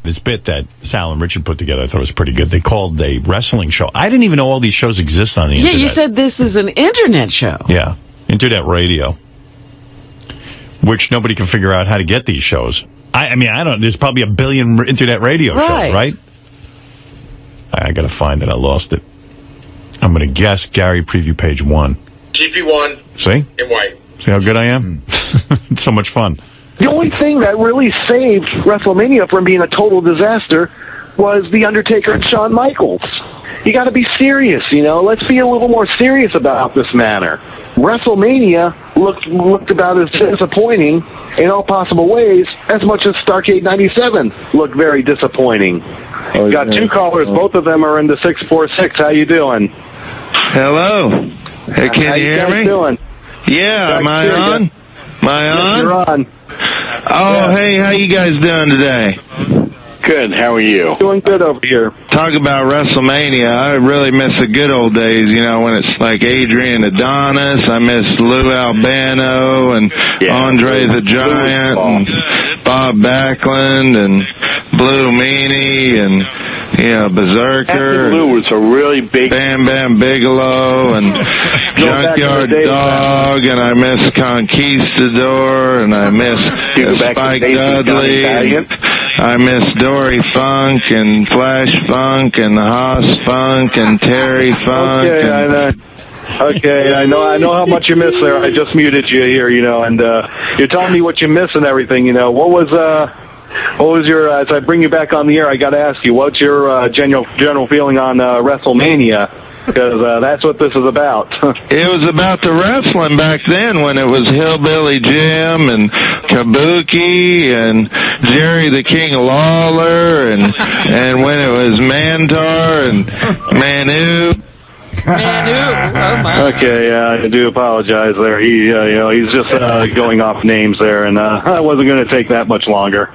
This bit that Sal and Richard put together, I thought was pretty good. They called a wrestling show. I didn't even know all these shows exist on the internet. Yeah, you said this is an internet show. Yeah, internet radio, which nobody can figure out how to get these shows. I mean, I don't. There's probably a billion internet radio shows, right? I got to find it. I lost it. I'm going to guess Gary preview page 1. GP1. See? In white. See how good I am? It's so much fun. The only thing that really saved WrestleMania from being a total disaster was The Undertaker and Shawn Michaels. You got to be serious, you know. Let's be a little more serious about this matter. WrestleMania looked about as disappointing in all possible ways as much as Starrcade 97 looked very disappointing. Got 2 callers. Both of them are in the 646. How you doing? Hello. Hey, can you hear me? Doing? Yeah, am I on? Am I on? You're on. Oh, yeah. Hey, how you guys doing today? Good. How are you? Doing good over here. Talk about WrestleMania. I really miss the good old days, you know, when it's like Adrian Adonis. I miss Lou Albano and Andre the Giant and Bob Backlund and Blue Meanie and, you know, Berserker. Lou was a really big... Bam Bam Bigelow and Junkyard Dog, and I miss Conquistador, and I miss Spike Dudley. I miss Dory Funk and Flash Funk and Haas Funk and Terry Funk. Okay, I know how much you miss there. I just muted you here, you know, and you're telling me what you miss and everything, you know. What was your, as I bring you back on the air, I got to ask you, what's your general feeling on WrestleMania? Because that's what this is about. It was about the wrestling back then when it was Hillbilly Jim and Kabuki and Jerry the King Lawler and when it was Mantar and Manu. Okay, I do apologize there. He, you know, he's just going off names there, and I wasn't going to take that much longer.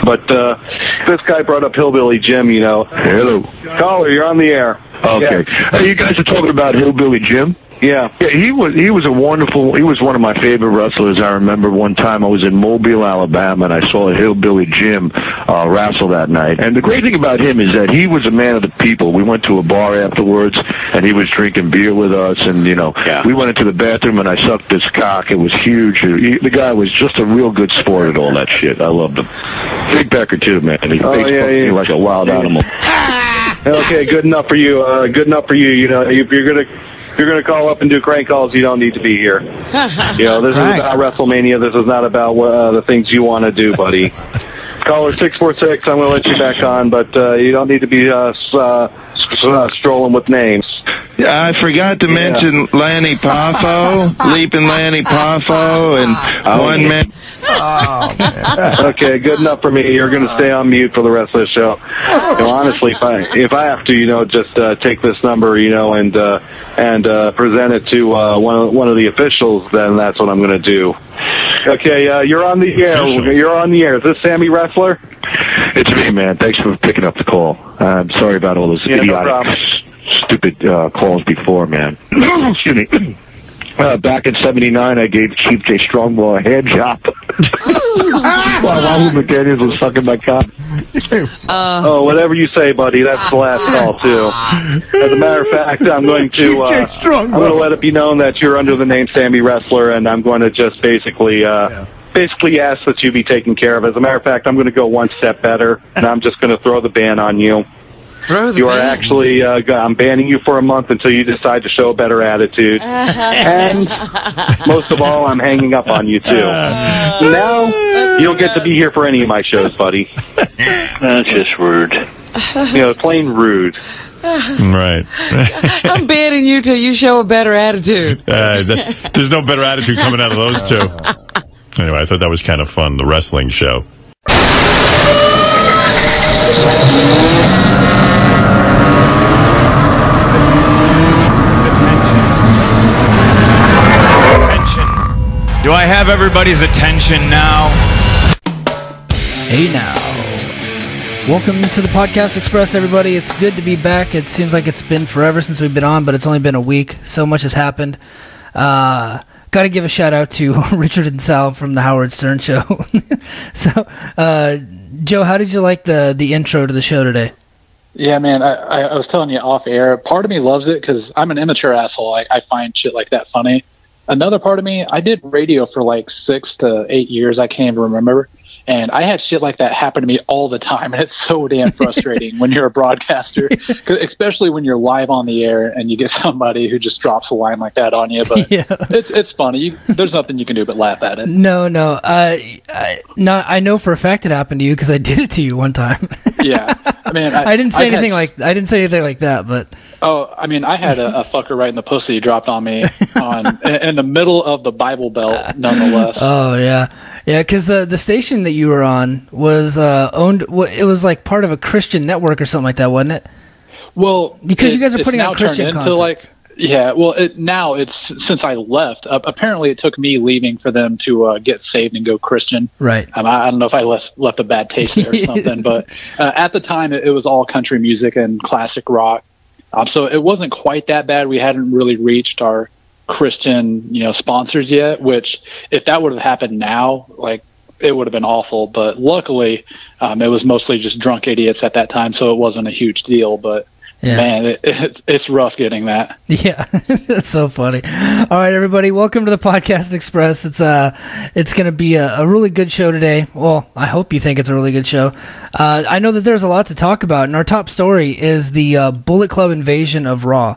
But this guy brought up Hillbilly Jim, you know. Hello. Caller, you're on the air. Okay. Yeah. You guys are talking about Hillbilly Jim? Yeah. He was one of my favorite wrestlers. I remember one time I was in Mobile, Alabama, and I saw Hillbilly Jim wrestle that night. And the great thing about him is that he was a man of the people. We went to a bar afterwards, and he was drinking beer with us, and, you know, we went into the bathroom, and I sucked his cock. It was huge. The guy was just a real good sport at all that shit. I loved him. Big Becker, too, man. He me like a wild animal. Okay, good enough for you. Good enough for you. You know, if you're gonna call up and do crank calls, you don't need to be here. You know, this is about WrestleMania. This is not about the things you want to do, buddy. Caller 646. I'm going to let you back on, but you don't need to be strolling with names. I forgot to mention Lanny Poffo, Leaping Lanny Poffo, and one man. Oh, man. Okay, good enough for me. You're going to stay on mute for the rest of the show. You know, honestly, if I have to, you know, just take this number, you know, and present it to one of the officials, then that's what I'm going to do. Okay, you're on the air. You're on the air. Is this Sammy Wrestler? It's me, man. Thanks for picking up the call. I'm sorry about all those idiotic, stupid calls before, man. Excuse me. Back in '79, I gave Chief J. Strongbow a hand job while Raul McDaniels was sucking my cock. Oh, whatever you say, buddy. That's the last call, too. As a matter of fact, I'm going to let it be known that you're under the name Sammy Wrestler, and I'm going to just basically ask that you be taken care of. As a matter of fact, I'm going to go one step better, and I'm just going to throw the ban on you. You are actually, I'm banning you for a month until you decide to show a better attitude. And most of all, I'm hanging up on you, too. Now, you don't get to be here for any of my shows, buddy. That's just rude. You know, plain rude. Right. I'm banning you till you show a better attitude. There's no better attitude coming out of those two. Anyway, I thought that was kind of fun, the wrestling show. Do I have everybody's attention now? Hey now. Welcome to the Podcast Express, everybody. It's good to be back. It seems like it's been forever since we've been on, but it's only been a week. So much has happened. Got to give a shout out to Richard and Sal from the Howard Stern Show. So, Joe, how did you like the intro to the show today? Yeah, man, I was telling you off air, part of me loves it because I'm an immature asshole. I find shit like that funny. Another part of me, I did radio for like 6 to 8 years. I can't even remember. And I had shit like that happen to me all the time. And it's so damn frustrating when you're a broadcaster, especially when you're live on the air and you get somebody who just drops a line like that on you. But it's funny. There's nothing you can do but laugh at it. No. I know for a fact it happened to you because I did it to you one time. Yeah. I mean, I didn't say anything like that, but. Oh, I mean, I had a fucker right in the pussy dropped on me in the middle of the Bible Belt, nonetheless. Oh, yeah. Yeah, because the station that you were on was owned, it was like part of a Christian network or something like that, wasn't it? Well, because you guys are putting on Christian concerts. Now it's since I left. Apparently, it took me leaving for them to get saved and go Christian. Right. I don't know if I left a bad taste there or something, but at the time, it was all country music and classic rock. So it wasn't quite that bad. We hadn't really reached our Christian, sponsors yet, which if that would have happened now, like it would have been awful. But luckily, it was mostly just drunk idiots at that time. So it wasn't a huge deal, but man, it's rough getting that. Yeah, that's so funny. All right, everybody, welcome to the Podcast Express. It's going to be a really good show today. Well, I hope you think it's a really good show. I know that there's a lot to talk about, and our top story is the Bullet Club invasion of Raw.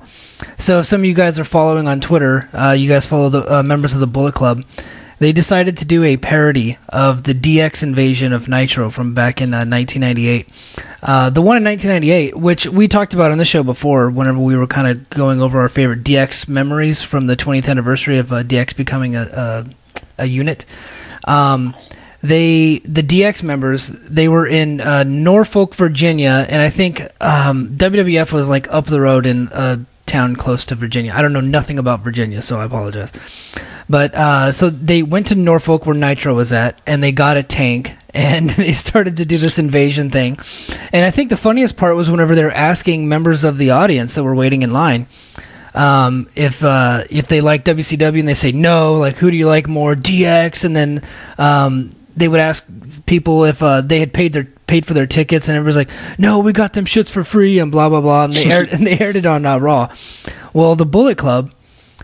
So if some of you guys are following on Twitter, you guys follow the members of the Bullet Club. They decided to do a parody of the DX invasion of Nitro from back in 1998. The one in 1998, which we talked about on the show before whenever we were kind of going over our favorite DX memories from the 20th anniversary of DX becoming a unit. The DX members, they were in Norfolk, Virginia, and I think WWF was like up the road in a town close to Virginia. I don't know nothing about Virginia, so I apologize. But so they went to Norfolk where Nitro was at, and they got a tank, and they started to do this invasion thing. And I think the funniest part was whenever they were asking members of the audience that were waiting in line if they like WCW, and they say no, like who do you like more, DX? And then they would ask people if they had paid for their tickets, and everybody's like, no, we got them shits for free, and blah blah blah. And they aired it on Raw. Well, the Bullet Club,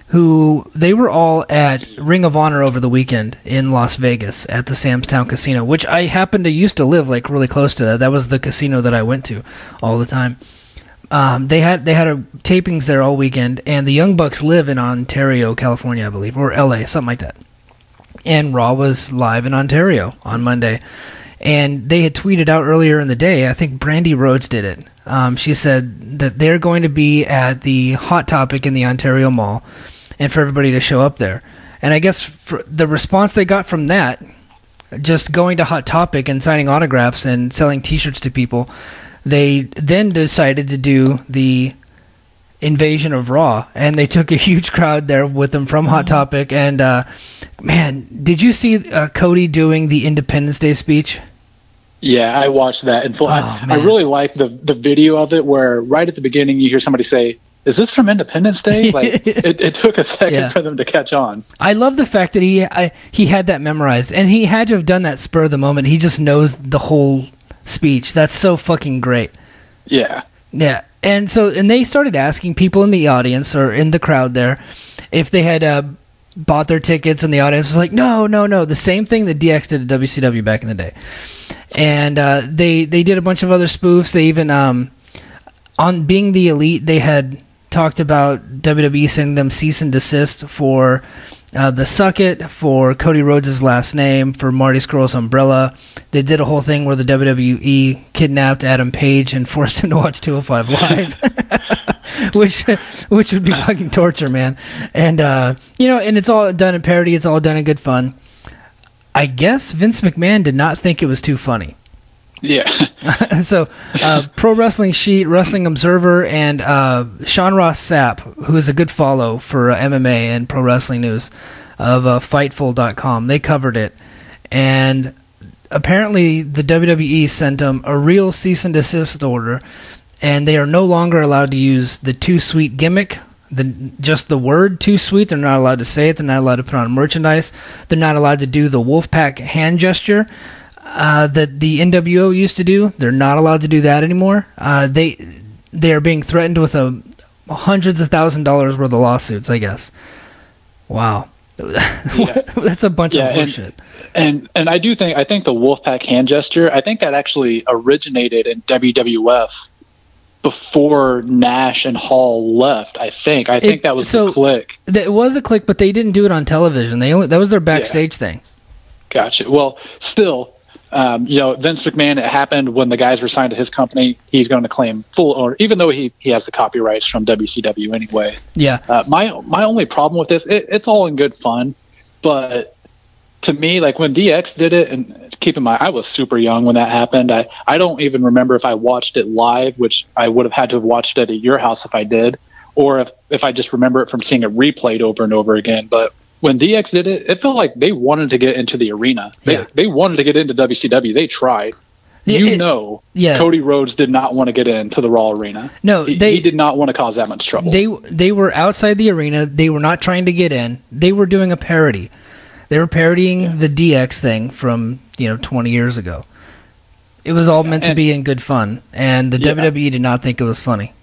who they were all at Ring of Honor over the weekend in Las Vegas at the Sam's Town Casino, which I happened to used to live like really close to that. That was the casino that I went to all the time. They had tapings there all weekend, and the Young Bucks live in Ontario, California, I believe, or LA, something like that. And Raw was live in Ontario on Monday. And they had tweeted out earlier in the day, I think Brandy Rhodes did it. She said that they're going to be at the Hot Topic in the Ontario Mall, and for everybody to show up there. And I guess for the response they got from that, just going to Hot Topic and signing autographs and selling T-shirts to people, they then decided to do the invasion of Raw, and they took a huge crowd there with them from Hot Topic. And man, did you see Cody doing the Independence Day speech? Yeah, I watched that in full. I really like the video of it where right at the beginning you hear somebody say, is this from Independence Day? Like it took a second for them to catch on. I love the fact that he had that memorized, and he had to have done that spur of the moment. He just knows the whole speech. That's so fucking great. Yeah. Yeah. And they started asking people in the audience or in the crowd there if they had bought their tickets, and the audience was like, no. The same thing that DX did at WCW back in the day. And they did a bunch of other spoofs. They even, on Being the Elite, they had talked about WWE sending them cease and desist for the Suck It, for Cody Rhodes' last name, for Marty Scurll's umbrella. They did a whole thing where the WWE kidnapped Adam Page and forced him to watch 205 Live, which would be fucking torture, man. And and it's all done in parody. It's all done in good fun. I guess Vince McMahon did not think it was too funny. Yeah. So, Pro Wrestling Sheet, Wrestling Observer, and Sean Ross Sapp, who is a good follow for MMA and pro wrestling news of Fightful.com, they covered it. And apparently the WWE sent them a real cease and desist order, and they are no longer allowed to use the Too Sweet gimmick. Just the word Too Sweet. They're not allowed to say it. They're not allowed to put on merchandise. They're not allowed to do the Wolfpack hand gesture. that the NWO used to do. They're not allowed to do that anymore. They are being threatened with hundreds of $1,000s worth of lawsuits, I guess. Wow. That's a bunch of horseshit. And I think the Wolfpack hand gesture, I think that actually originated in WWF before Nash and Hall left. I think that was the Click. It was a Click, but they didn't do it on television. That was their backstage thing. Gotcha. Well, still, Vince McMahon, it happened when the guys were signed to his company. He's going to claim full owner, even though he has the copyrights from WCW anyway. Yeah. My only problem with this, it's all in good fun, but to me, like when DX did it, and keep in mind, I was super young when that happened. I don't even remember if I watched it live, which I would have had to have watched it at your house if I did, or if I just remember it from seeing it replayed over and over again. But when DX did it, it felt like they wanted to get into the arena. They wanted to get into WCW. They tried. Cody Rhodes did not want to get into the Raw arena. No, he did not want to cause that much trouble. They were outside the arena. They were not trying to get in. They were doing a parody. They were parodying the DX thing from 20 years ago. It was all meant to be in good fun, and the WWE did not think it was funny.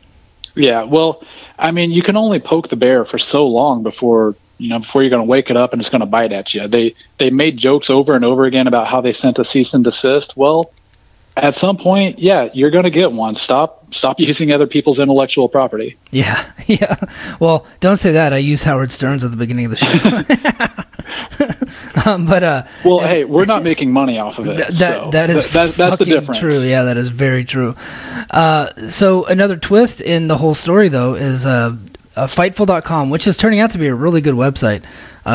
Yeah, well, I mean, you can only poke the bear for so long before you're going to wake it up and it's going to bite at you. They made jokes over and over again about how they sent a cease and desist. Well, at some point, you're going to get one. Stop using other people's intellectual property. Yeah. Well, don't say that. I used Howard Stern's at the beginning of the show. Hey, we're not making money off of it. That's the difference. True. Yeah, that is very true. So another twist in the whole story, though, is Fightful.com, which is turning out to be a really good website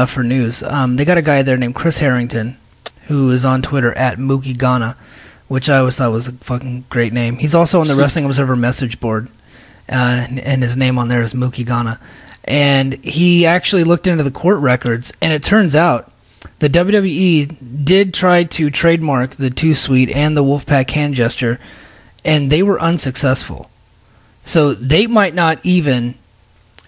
for news. They got a guy there named Chris Harrington, who is on Twitter at Mookie Ghana, which I always thought was a fucking great name. He's also on the Wrestling Observer message board, and his name on there is Mookie Ghana. And he actually looked into the court records, and it turns out the WWE did try to trademark the 2-Sweet and the Wolfpack hand gesture, and they were unsuccessful. So they might not even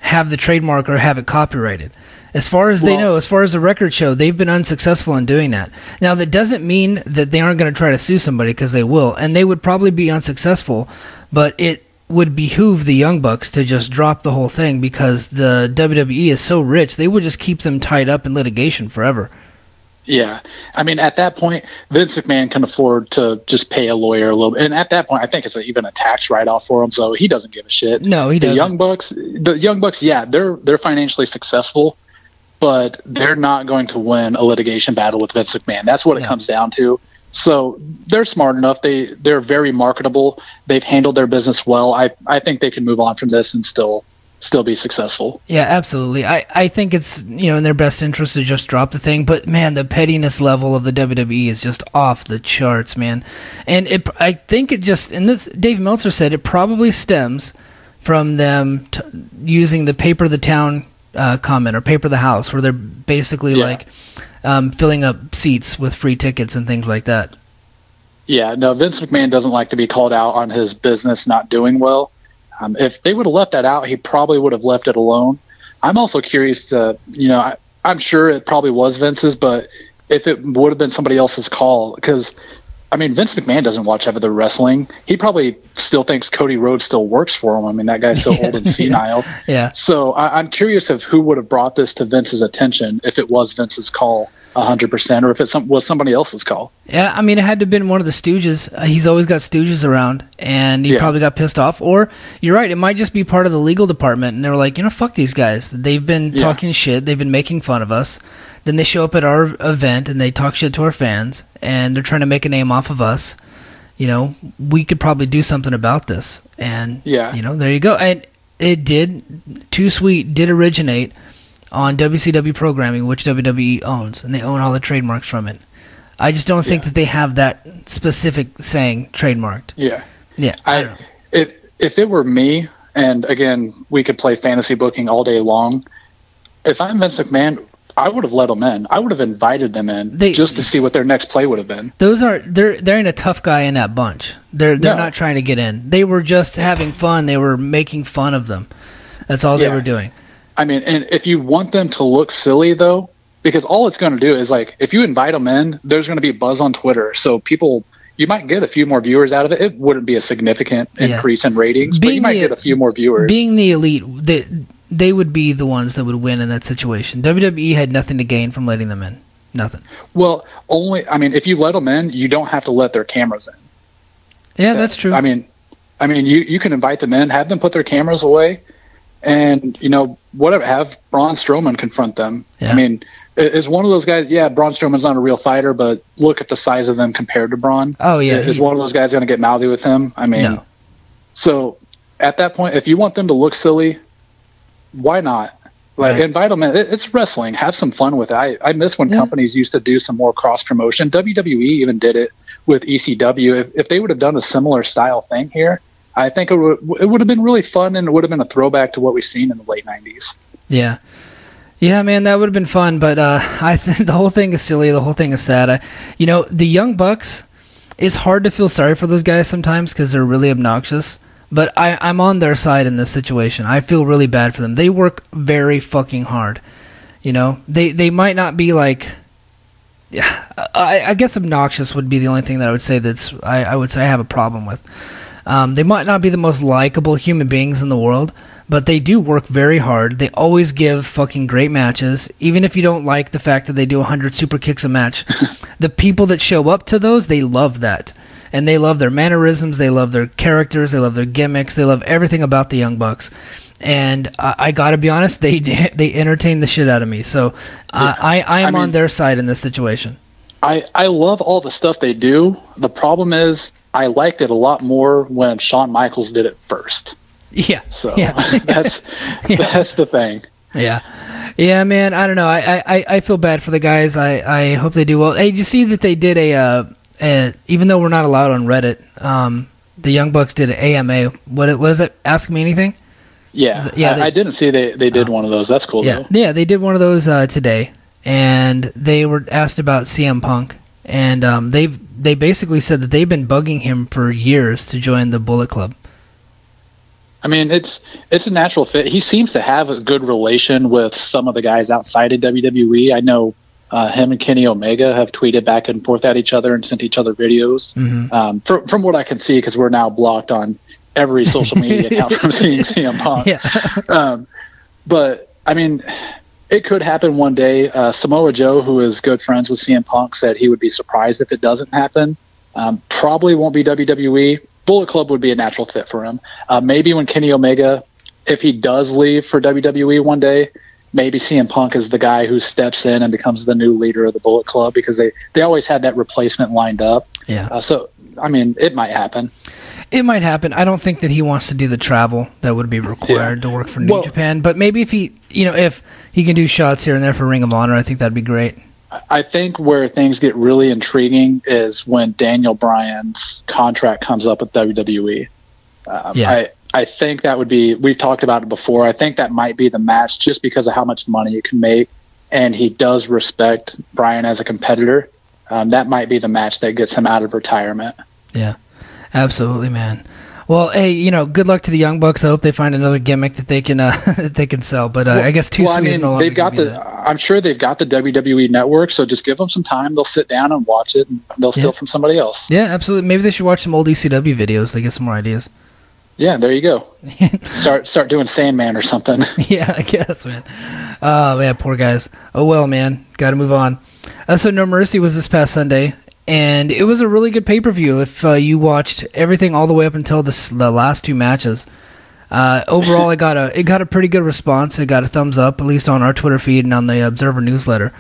have the trademark or have it copyrighted. As far as they know, as far as the records show, they've been unsuccessful in doing that. Now, that doesn't mean that they aren't going to try to sue somebody, because they will, and they would probably be unsuccessful, but it would behoove the Young Bucks to just drop the whole thing, because the WWE is so rich, they would just keep them tied up in litigation forever. Yeah. I mean, at that point, Vince McMahon can afford to just pay a lawyer a little bit. And at that point, I think it's even a tax write-off for him, so he doesn't give a shit. No, he doesn't. The Young Bucks, they're financially successful, but they're not going to win a litigation battle with Vince McMahon. That's what it comes down to. So they're smart enough. They're very marketable. They've handled their business well. I think they can move on from this and still be successul. Yeah, absolutely. I think it's in their best interest to just drop the thing. But man, the pettiness level of the WWE is just off the charts, man. And I think it just, and this Dave Meltzer said, it probably stems from them using the paper of the town comment, or paper of the house, where they're basically filling up seats with free tickets and things like that. Yeah, no, Vince McMahon doesn't like to be called out on his business not doing well. If they would have left that out, he probably would have left it alone. I'm also curious to, I'm sure it probably was Vince's, but if it would have been somebody else's call, because, I mean, Vince McMahon doesn't watch other wrestling. He probably still thinks Cody Rhodes still works for him. I mean, that guy's so old and senile. Yeah. So I'm curious of who would have brought this to Vince's attention if it was Vince's call 100%, or if it was somebody else's call. Yeah, I mean, it had to have been one of the stooges. He's always got stooges around, and he probably got pissed off. Or, you're right, it might just be part of the legal department, and they were like, fuck these guys. They've been talking shit. They've been making fun of us. Then they show up at our event, and they talk shit to our fans, and they're trying to make a name off of us. We could probably do something about this. And, there you go. And it did. 2-Sweet did originate on WCW programming, which WWE owns, and they own all the trademarks from it. I just don't think that they have that specific saying trademarked. Yeah. If it were me, and again, we could play fantasy booking all day long, if I'm Vince McMahon, I would have let them in. I would have invited them in just to see what their next play would have been. There ain't a tough guy in that bunch. They're not trying to get in. They were just having fun. They were making fun of them. That's all they were doing. I mean, and if you want them to look silly, though, because all it's going to do is, like, if you invite them in, there's going to be buzz on Twitter. So you might get a few more viewers out of it. It wouldn't be a significant increase in ratings, but you might get a few more viewers. Being the elite, they would be the ones that would win in that situation. WWE had nothing to gain from letting them in. Nothing. Well, if you let them in, you don't have to let their cameras in. Yeah, that's true. I mean, you can invite them in, have them put their cameras away, and, whatever, have Braun Strowman confront them. Yeah. I mean, is one of those guys, Braun Strowman's not a real fighter, but look at the size of them compared to Braun. Oh, yeah. Is one of those guys going to get mouthy with him? I mean, no. So at that point, if you want them to look silly, why not? Like, invite them in. It's wrestling. Have some fun with it. I miss when companies used to do some more cross-promotion. WWE even did it with ECW. If they would have done a similar style thing here, I think it would have been really fun, and it would have been a throwback to what we've seen in the late 90s. Yeah. Yeah, man, that would have been fun, but I think the whole thing is silly. The whole thing is sad. The Young Bucks, it's hard to feel sorry for those guys sometimes because they're really obnoxious. But I'm on their side in this situation. I feel really bad for them. They work very fucking hard. They might not be like, I guess obnoxious would be the only thing that I would say I would say I have a problem with. They might not be the most likable human beings in the world, but they do work very hard. They always give fucking great matches, even if you don't like the fact that they do 100 super kicks a match. The people that show up to those, they love that. And they love their mannerisms, they love their characters, they love their gimmicks, they love everything about the Young Bucks. And I gotta be honest, they entertain the shit out of me. So I am on their side in this situation. I love all the stuff they do. The problem is I liked it a lot more when Shawn Michaels did it first. Yeah. So that's the thing. Yeah. Yeah, man, I don't know. I feel bad for the guys. I hope they do well. Hey, did you see that they did even though we're not allowed on Reddit, the Young Bucks did an AMA. What is it? Ask Me Anything? Yeah. I didn't see they did one of those. That's cool, though. Yeah, they did one of those today, and they were asked about CM Punk, and they basically said that they've been bugging him for years to join the Bullet Club. I mean, it's a natural fit. He seems to have a good relation with some of the guys outside of WWE. I know him and Kenny Omega have tweeted back and forth at each other and sent each other videos. Mm-hmm. From what I can see, because we're now blocked on every social media account from seeing CM Punk. Yeah. But, I mean, it could happen one day. Samoa Joe, who is good friends with CM Punk, said he would be surprised if it doesn't happen. Probably won't be WWE. Bullet Club would be a natural fit for him. Maybe when Kenny Omega, if he does leave for WWE one day, maybe CM Punk is the guy who steps in and becomes the new leader of the Bullet Club, because they always had that replacement lined up. Yeah. So, I mean, it might happen. It might happen. I don't think that he wants to do the travel that would be required to work for New Japan. But maybe if if he can do shots here and there for Ring of Honor, I think that'd be great. I think where things get really intriguing is when Daniel Bryan's contract comes up with WWE. I think that would be, we've talked about it before, I think that might be the match just because of how much money it can make, and he does respect Bryan as a competitor. That might be the match that gets him out of retirement. Yeah, absolutely, man. Well, hey, good luck to the Young Bucks. I hope they find another gimmick that they can sell. But I guess Too Sweet is no longer. They've got I'm sure they've got the WWE Network, so just give them some time. They'll sit down and watch it, and they'll steal from somebody else. Yeah, absolutely. Maybe they should watch some old ECW videos. They get some more ideas. Yeah, there you go. Start doing Sandman or something. Yeah, I guess, man. Oh, man, poor guys. Oh, well, man. Got to move on. So No Mercy was this past Sunday, and it was a really good pay-per-view if you watched everything all the way up until the last two matches. Overall, it got a pretty good response. It got a thumbs up, at least on our Twitter feed and on the Observer newsletter.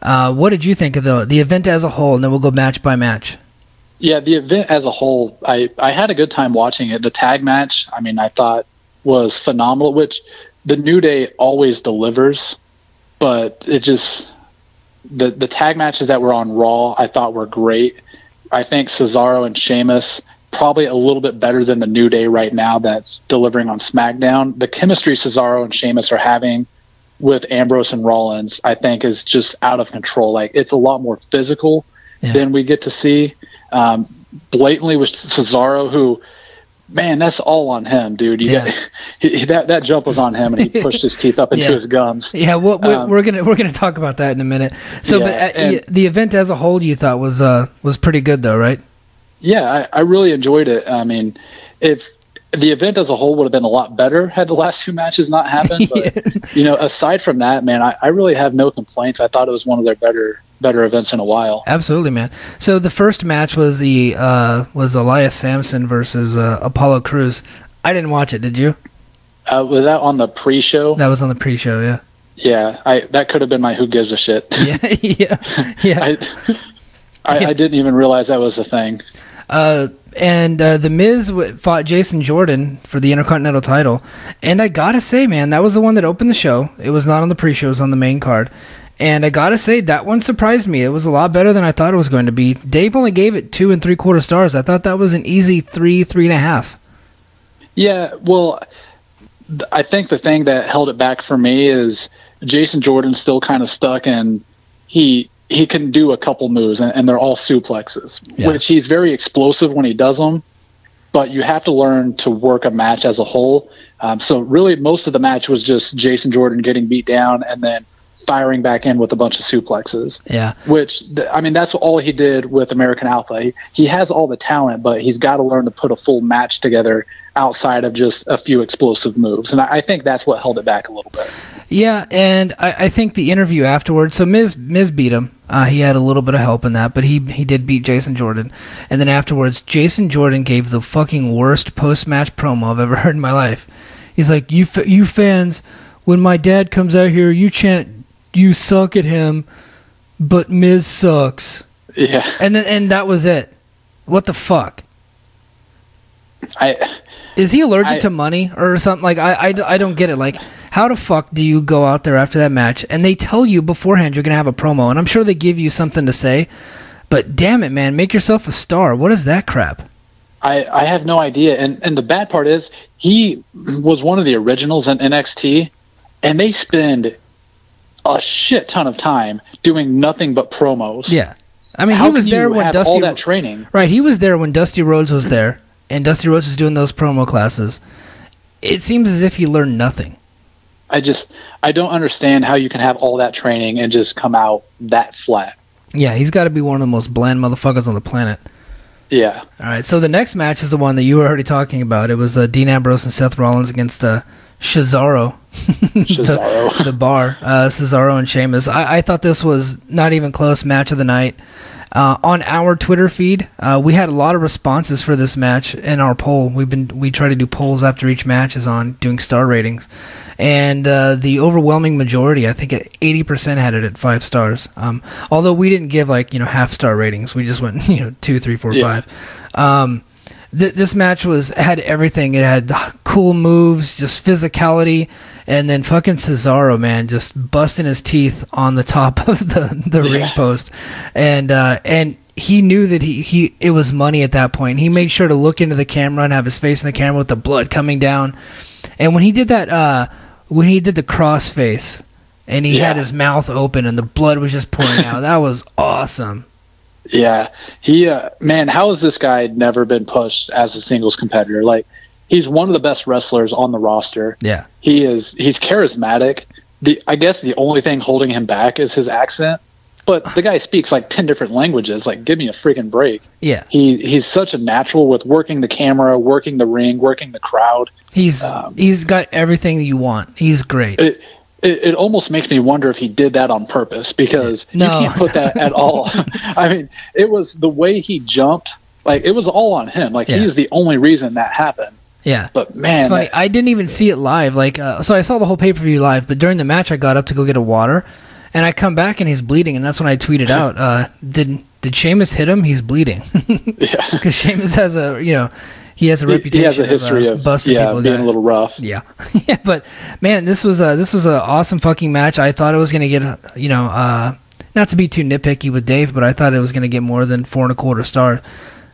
What did you think of the event as a whole? And then we'll go match by match. Yeah, the event as a whole, I had a good time watching it. The tag match, I mean, I thought was phenomenal, which the New Day always delivers, but it just, the tag matches that were on Raw, I thought were great. I think Cesaro and Sheamus, probably a little bit better than the New Day right now that's delivering on SmackDown. The chemistry Cesaro and Sheamus are having with Ambrose and Rollins, I think, is just out of control. Like, it's a lot more physical than we get to see. Blatantly with Cesaro, who Man, that's all on him, dude. That jump was on him, and he pushed his teeth up into his gums. Yeah, we're gonna talk about that in a minute. So, but the event as a whole, you thought was pretty good, though, right? Yeah, I really enjoyed it. I mean, if the event as a whole would have been a lot better had the last two matches not happened, but aside from that, man, I really have no complaints. I thought it was one of their better events in a while. Absolutely, man. So the first match was was Elias Samson versus Apollo Crews. I didn't watch it. Did you? Was that on the pre-show? That was on the pre-show. Yeah. Yeah, that could have been my who gives a shit. Yeah. I didn't even realize that was a thing. And The Miz fought Jason Jordan for the Intercontinental title. And I gotta say, man, that was the one that opened the show. It was not on the pre-show, it was on the main card. And I gotta say, that one surprised me. It was a lot better than I thought it was going to be. Dave only gave it 2 3/4 stars. I thought that was an easy 3.5. Yeah, well, I think the thing that held it back for me is Jason Jordan's still kind of stuck, and he can do a couple moves, and they're all suplexes, which he's very explosive when he does them, but you have to learn to work a match as a whole. So really most of the match was just Jason Jordan getting beat down and then firing back in with a bunch of suplexes. Yeah. Which, I mean, that's all he did with American Alpha. He has all the talent, but he's got to learn to put a full match together outside of just a few explosive moves. And I think that's what held it back a little bit. Yeah, and I think the interview afterwards, so Miz beat him. He had a little bit of help in that, but he did beat Jason Jordan. And then afterwards, Jason Jordan gave the fucking worst post-match promo I've ever heard in my life. He's like, you fans, when my dad comes out here, you chant, you suck at him, but Miz sucks. Yeah. And that was it. What the fuck? Is he allergic to money or something? Like, I don't get it. Like, how the fuck do you go out there after that match and they tell you beforehand you're going to have a promo, and I'm sure they give you something to say, but damn it, man, make yourself a star. What is that crap? I have no idea. And the bad part is he was one of the originals in NXT, and they spend a shit ton of time doing nothing but promos. Yeah. I mean, he was there when Dusty... all that training? Right, he was there when Dusty Rhodes was there, and Dusty Rhodes was doing those promo classes. It seems as if he learned nothing. I don't understand how you can have all that training and just come out that flat. Yeah, he's got to be one of the most bland motherfuckers on the planet. Yeah. All right, so the next match is the one that you were already talking about. It was Dean Ambrose and Seth Rollins against Cesaro. the Bar. Cesaro and Sheamus. I thought this was not even close match of the night. On our Twitter feed, we had a lot of responses for this match in our poll. We try to do polls after each match is on, doing star ratings, and the overwhelming majority, I think at 80%, had it at 5 stars. Although we didn't give half star ratings, we just went 2, 3, 4, 5. This match had everything. It had cool moves, just physicality, and then fucking Cesaro, man, just busting his teeth on the top of the ring post, and he knew that it was money at that point. He made sure to look into the camera and have his face in the camera with the blood coming down. And when he did that, when he did the cross face, and he had his mouth open and the blood was just pouring out, that was awesome. Yeah, man, how has this guy never been pushed as a singles competitor? Like, he's one of the best wrestlers on the roster. Yeah. He's charismatic. I guess the only thing holding him back is his accent, but the guy speaks like 10 different languages. Like, give me a freaking break. Yeah. He's such a natural with working the camera, working the ring, working the crowd. He's got everything that you want. He's great. It almost makes me wonder if he did that on purpose, because you can't put that at all. I mean, it was the way he jumped. Like, it was all on him. Like, he's the only reason that happened. Yeah. But, man. It's funny. I didn't even see it live. Like, so I saw the whole pay-per-view live, but during the match, I got up to go get a water, and I come back, and he's bleeding, and that's when I tweeted out, did Sheamus hit him? He's bleeding. Yeah. Because Sheamus has he has a reputation. He has a history of busting people being a little rough. Yeah, yeah. But man, this was an awesome fucking match. I thought it was gonna get not to be too nitpicky with Dave, but I thought it was gonna get more than 4 1/4 stars.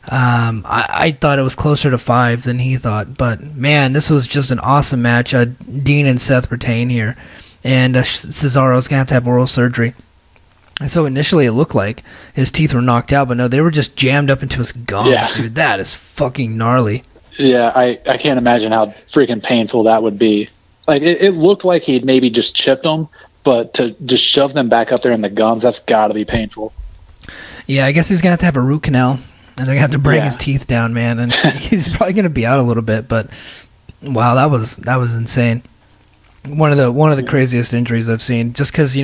I thought it was closer to 5 than he thought. But man, this was just an awesome match. Dean and Seth retain here, and Cesaro's gonna have to have oral surgery. And so initially it looked like his teeth were knocked out, but no, they were just jammed up into his gums, dude. That is fucking gnarly. Yeah, I can't imagine how freaking painful that would be. Like, it looked like he'd maybe just chipped them, but to just shove them back up there in the gums, that's got to be painful. Yeah, I guess he's going to have a root canal, and they're going to have to bring his teeth down, man, and he's probably going to be out a little bit, but wow, that was insane. One of the craziest injuries I've seen, just because,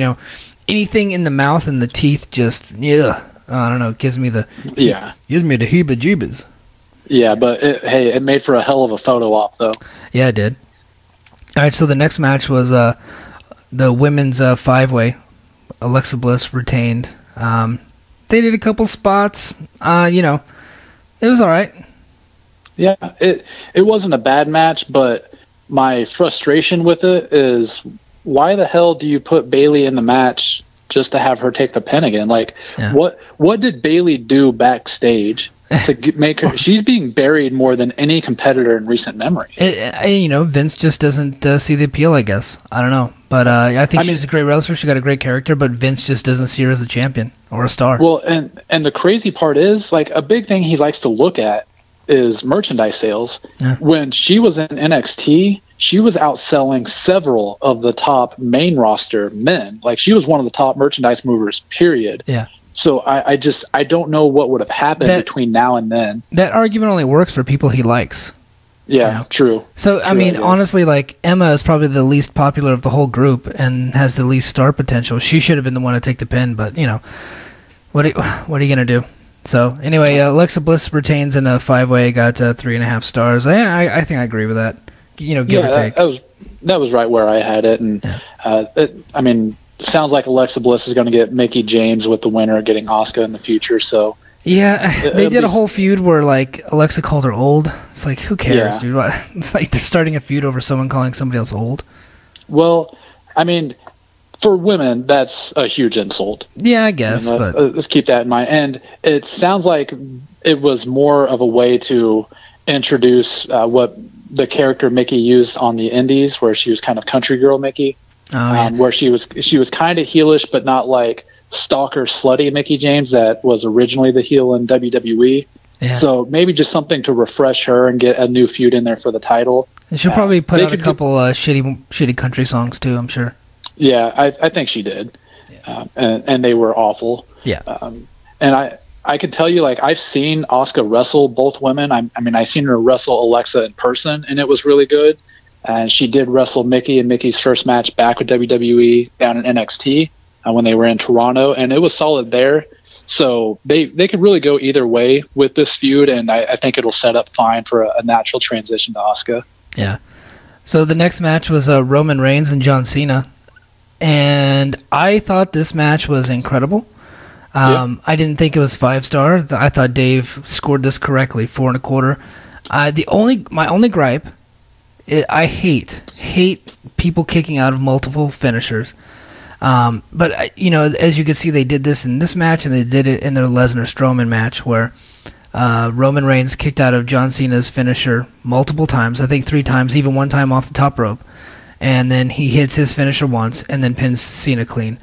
anything in the mouth and the teeth just, I don't know, gives me the heebie-jeebies. Yeah, but it made for a hell of a photo op, though. Yeah, it did. All right, so the next match was the women's five-way. Alexa Bliss retained. They did a couple spots. It was all right. Yeah, it wasn't a bad match, but my frustration with it is, why the hell do you put Bayley in the match just to have her take the pin again? Like, what did Bayley do backstage to make her? She's being buried more than any competitor in recent memory. Vince just doesn't see the appeal, I guess. I don't know, but I think she's a great wrestler. She got a great character, but Vince just doesn't see her as a champion or a star. Well, and the crazy part is, like, a big thing he likes to look at is merchandise sales. Yeah. When she was in NXT, she was outselling several of the top main roster men. Like, she was one of the top merchandise movers, period. Yeah. So I don't know what would have happened between now and then. That argument only works for people he likes. Yeah, true. So, I mean, honestly, like, Emma is probably the least popular of the whole group and has the least star potential. She should have been the one to take the pin, but, what are you going to do? So, anyway, Alexa Bliss retains in a five-way, got 3.5 stars. I think I agree with that. Give or take. That was right where I had it. And, sounds like Alexa Bliss is going to get Mickie James with the winner getting Asuka in the future, so... Yeah, they did a whole feud where, like, Alexa called her old. It's like, who cares, dude? It's like they're starting a feud over someone calling somebody else old. Well, I mean, for women, that's a huge insult. Yeah, I guess. But let's keep that in mind. And it sounds like it was more of a way to introduce what the character Mickie used on the Indies, where she was kind of country girl Mickie, where she was kind of heelish, but not like stalker slutty Mickie James that was originally the heel in WWE. Yeah. So maybe just something to refresh her and get a new feud in there for the title. And she'll probably put out a couple shitty country songs too, I'm sure. Yeah, I think she did. Yeah. And they were awful. Yeah. And I can tell you, like, I've seen Asuka wrestle both women. I seen her wrestle Alexa in person, and it was really good. And she did wrestle Mickie in Mickey's first match back with WWE down in NXT when they were in Toronto, and it was solid there. So they could really go either way with this feud, and I think it'll set up fine for a natural transition to Asuka. Yeah. So the next match was Roman Reigns and John Cena, and I thought this match was incredible. I didn't think it was 5-star. I thought Dave scored this correctly, 4.25. My only gripe, I hate people kicking out of multiple finishers. But as you can see, they did this in this match, and they did it in their Lesnar-Strowman match, where Roman Reigns kicked out of John Cena's finisher multiple times. I think 3 times, even one time off the top rope. And then he hits his finisher once, and then pins Cena clean.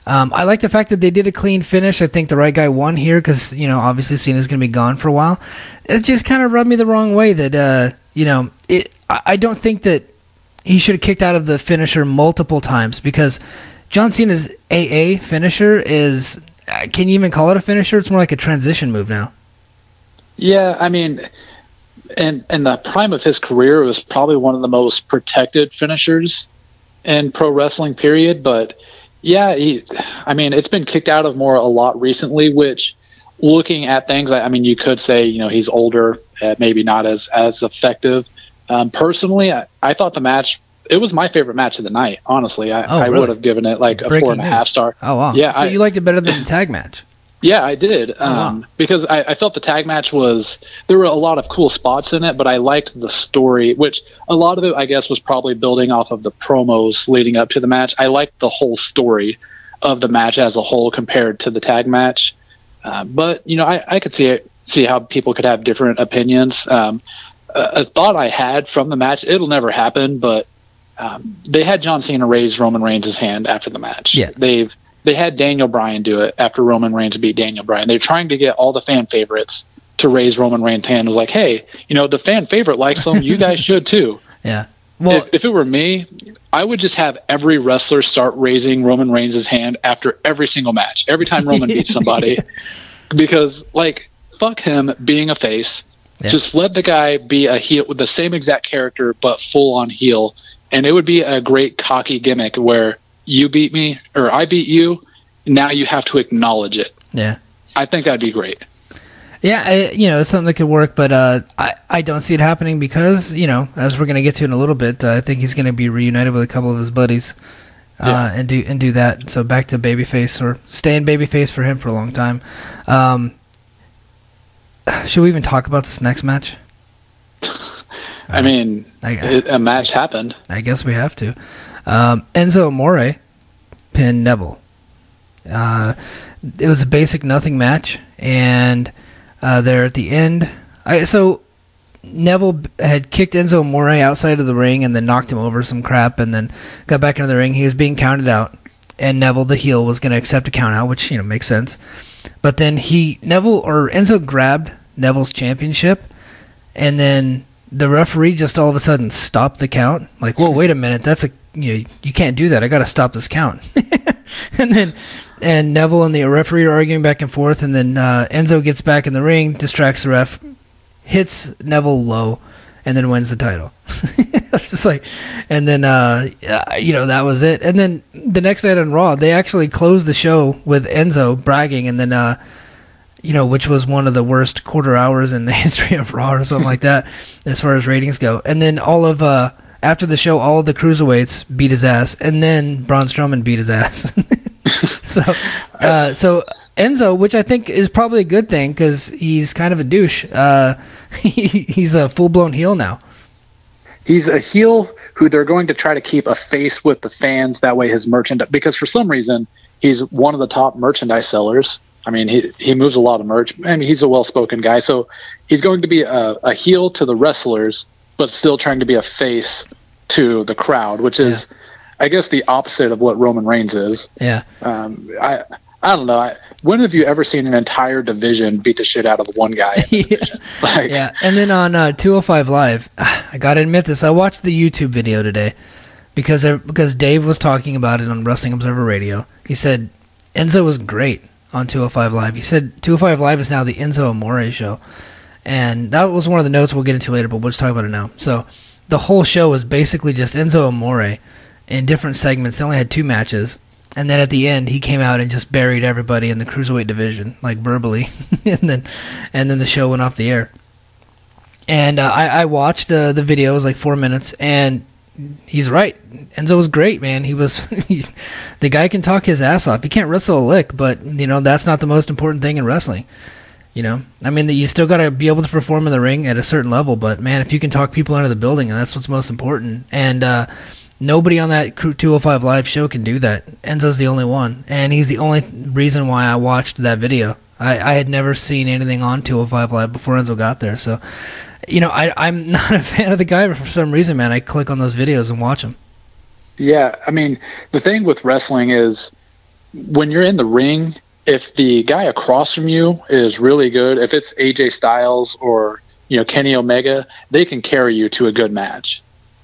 I like the fact that they did a clean finish. I think the right guy won here because, obviously Cena's going to be gone for a while. It just kind of rubbed me the wrong way that, I don't think that he should have kicked out of the finisher multiple times because John Cena's AA finisher is, can you even call it a finisher? It's more like a transition move now. Yeah, I mean, in the prime of his career, it was probably one of the most protected finishers in pro wrestling, period, but... Yeah, it's been kicked out of a lot recently, which, looking at things, you could say, he's older, maybe not as effective. Personally, I thought the match, it was my favorite match of the night, honestly. I would have given it like a 4.5 star. Oh, wow. Yeah, so you liked it better than the tag match? Yeah, I did. Because I felt the tag match there were a lot of cool spots in it, but I liked the story, which a lot of it, I guess, was probably building off of the promos leading up to the match. I liked the whole story of the match as a whole compared to the tag match. But, I could see how people could have different opinions. A thought I had from the match, it'll never happen, but they had John Cena raise Roman Reigns' hand after the match. Yeah. They had Daniel Bryan do it after Roman Reigns beat Daniel Bryan. They're trying to get all the fan favorites to raise Roman Reigns' hand. It was like, hey, the fan favorite likes him. You guys should too. Yeah. Well, if it were me, I would just have every wrestler start raising Roman Reigns' hand after every single match, every time Roman beats somebody, because fuck him being a face. Yeah. Just let the guy be a heel with the same exact character, but full on heel. And it would be a great cocky gimmick where you beat me or I beat you. Now you have to acknowledge it. Yeah. I think that'd be great. Yeah, it's something that could work, but I don't see it happening because, as we're going to get to in a little bit, I think he's going to be reunited with a couple of his buddies and do that. So back to babyface, or stay in babyface for him for a long time. Should we even talk about this next match? I mean, a match happened. I guess we have to. Enzo Amore pinned Neville. It was a basic nothing match, and there at the end, so Neville had kicked Enzo Amore outside of the ring and then knocked him over some crap, and then got back into the ring. He was being counted out, and Neville, the heel, was going to accept a count out, which makes sense. But then Enzo grabbed Neville's championship, and then the referee just all of a sudden stopped the count. Like, whoa, wait a minute, you can't do that. I got to stop this count. And Neville and the referee are arguing back and forth, and then Enzo gets back in the ring, distracts the ref, hits Neville low, and then wins the title. It's just and then that was it. And then the next night on Raw, they actually closed the show with Enzo bragging, and then which was one of the worst quarter hours in the history of Raw or something like that, as far as ratings go. And then after the show, all of the cruiserweights beat his ass, and then Braun Strowman beat his ass. So Enzo, which I think is probably a good thing because he's kind of a douche. He's a full-blown heel now. He's a heel who they're going to try to keep a face with the fans. That way his merchandise, because for some reason he's one of the top merchandise sellers. I mean, he moves a lot of merch. I mean, he's a well-spoken guy. So he's going to be a heel to the wrestlers, but still trying to be a face to the crowd, which is, I guess, the opposite of what Roman Reigns is. Yeah. I don't know. When have you ever seen an entire division beat the shit out of one guy in the division? Yeah. And then on 205 Live, I got to admit this, I watched the YouTube video today because Dave was talking about it on Wrestling Observer Radio. He said Enzo was great on 205 Live. He said 205 Live is now the Enzo Amore show. And that was one of the notes we'll get into later, but we'll just talk about it now. So the whole show was basically just Enzo Amore in different segments. They only had 2 matches. And then at the end, he came out and just buried everybody in the cruiserweight division, verbally. and then the show went off the air. And I watched the video. It was 4 minutes. And he's right. Enzo was great, man. The guy can talk his ass off. He can't wrestle a lick, but, that's not the most important thing in wrestling. I mean, you still got to be able to perform in the ring at a certain level, but, man, if you can talk people out of the building, that's what's most important. And nobody on that 205 Live show can do that. Enzo's the only one, and he's the only reason why I watched that video. I had never seen anything on 205 Live before Enzo got there, so, I'm not a fan of the guy, but for some reason, man, I click on those videos and watch them. Yeah, I mean, the thing with wrestling is when you're in the ring, if the guy across from you is really good, if it's AJ Styles or Kenny Omega, they can carry you to a good match.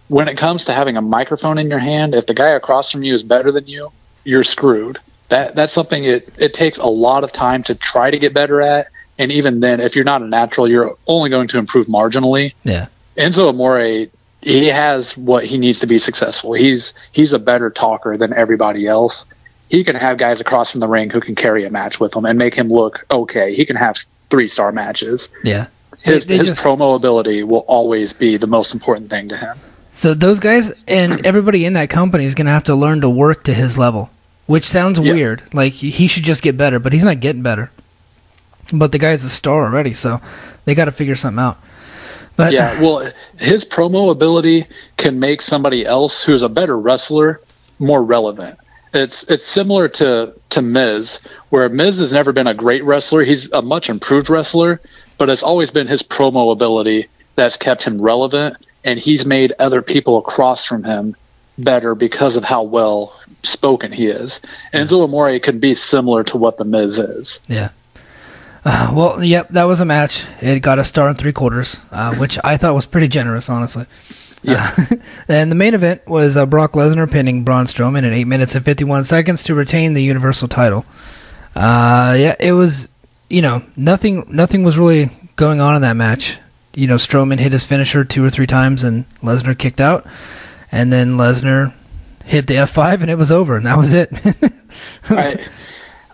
When it comes to having a microphone in your hand, if the guy across from you is better than you, you're screwed. That's something it takes a lot of time to try to get better at, and even then, if you're not a natural, you're only going to improve marginally. Yeah. Enzo Amore, he has what he needs to be successful. He's a better talker than everybody else. He can have guys across from the ring who can carry a match with him and make him look okay. He can have 3-star matches. Yeah. His promo ability will always be the most important thing to him. So those guys and everybody in that company is going to have to learn to work to his level, which sounds weird. He should just get better, but he's not getting better. But the guy's a star already, so they got to figure something out. But yeah, well, his promo ability can make somebody else who's a better wrestler more relevant. It's similar to Miz, where Miz has never been a great wrestler. He's a much improved wrestler, but it's always been his promo ability that's kept him relevant, and he's made other people across from him better because of how well spoken he is. Enzo Amore can be similar to what the Miz is. Yeah. Well, yep, that was a match. It got a star in 3/4, which I thought was pretty generous, honestly. Yeah. And the main event was Brock Lesnar pinning Braun Strowman in 8 minutes and 51 seconds to retain the Universal title. Yeah, it was, nothing was really going on in that match. Strowman hit his finisher 2 or 3 times and Lesnar kicked out. And then Lesnar hit the F5 and it was over, and that was it.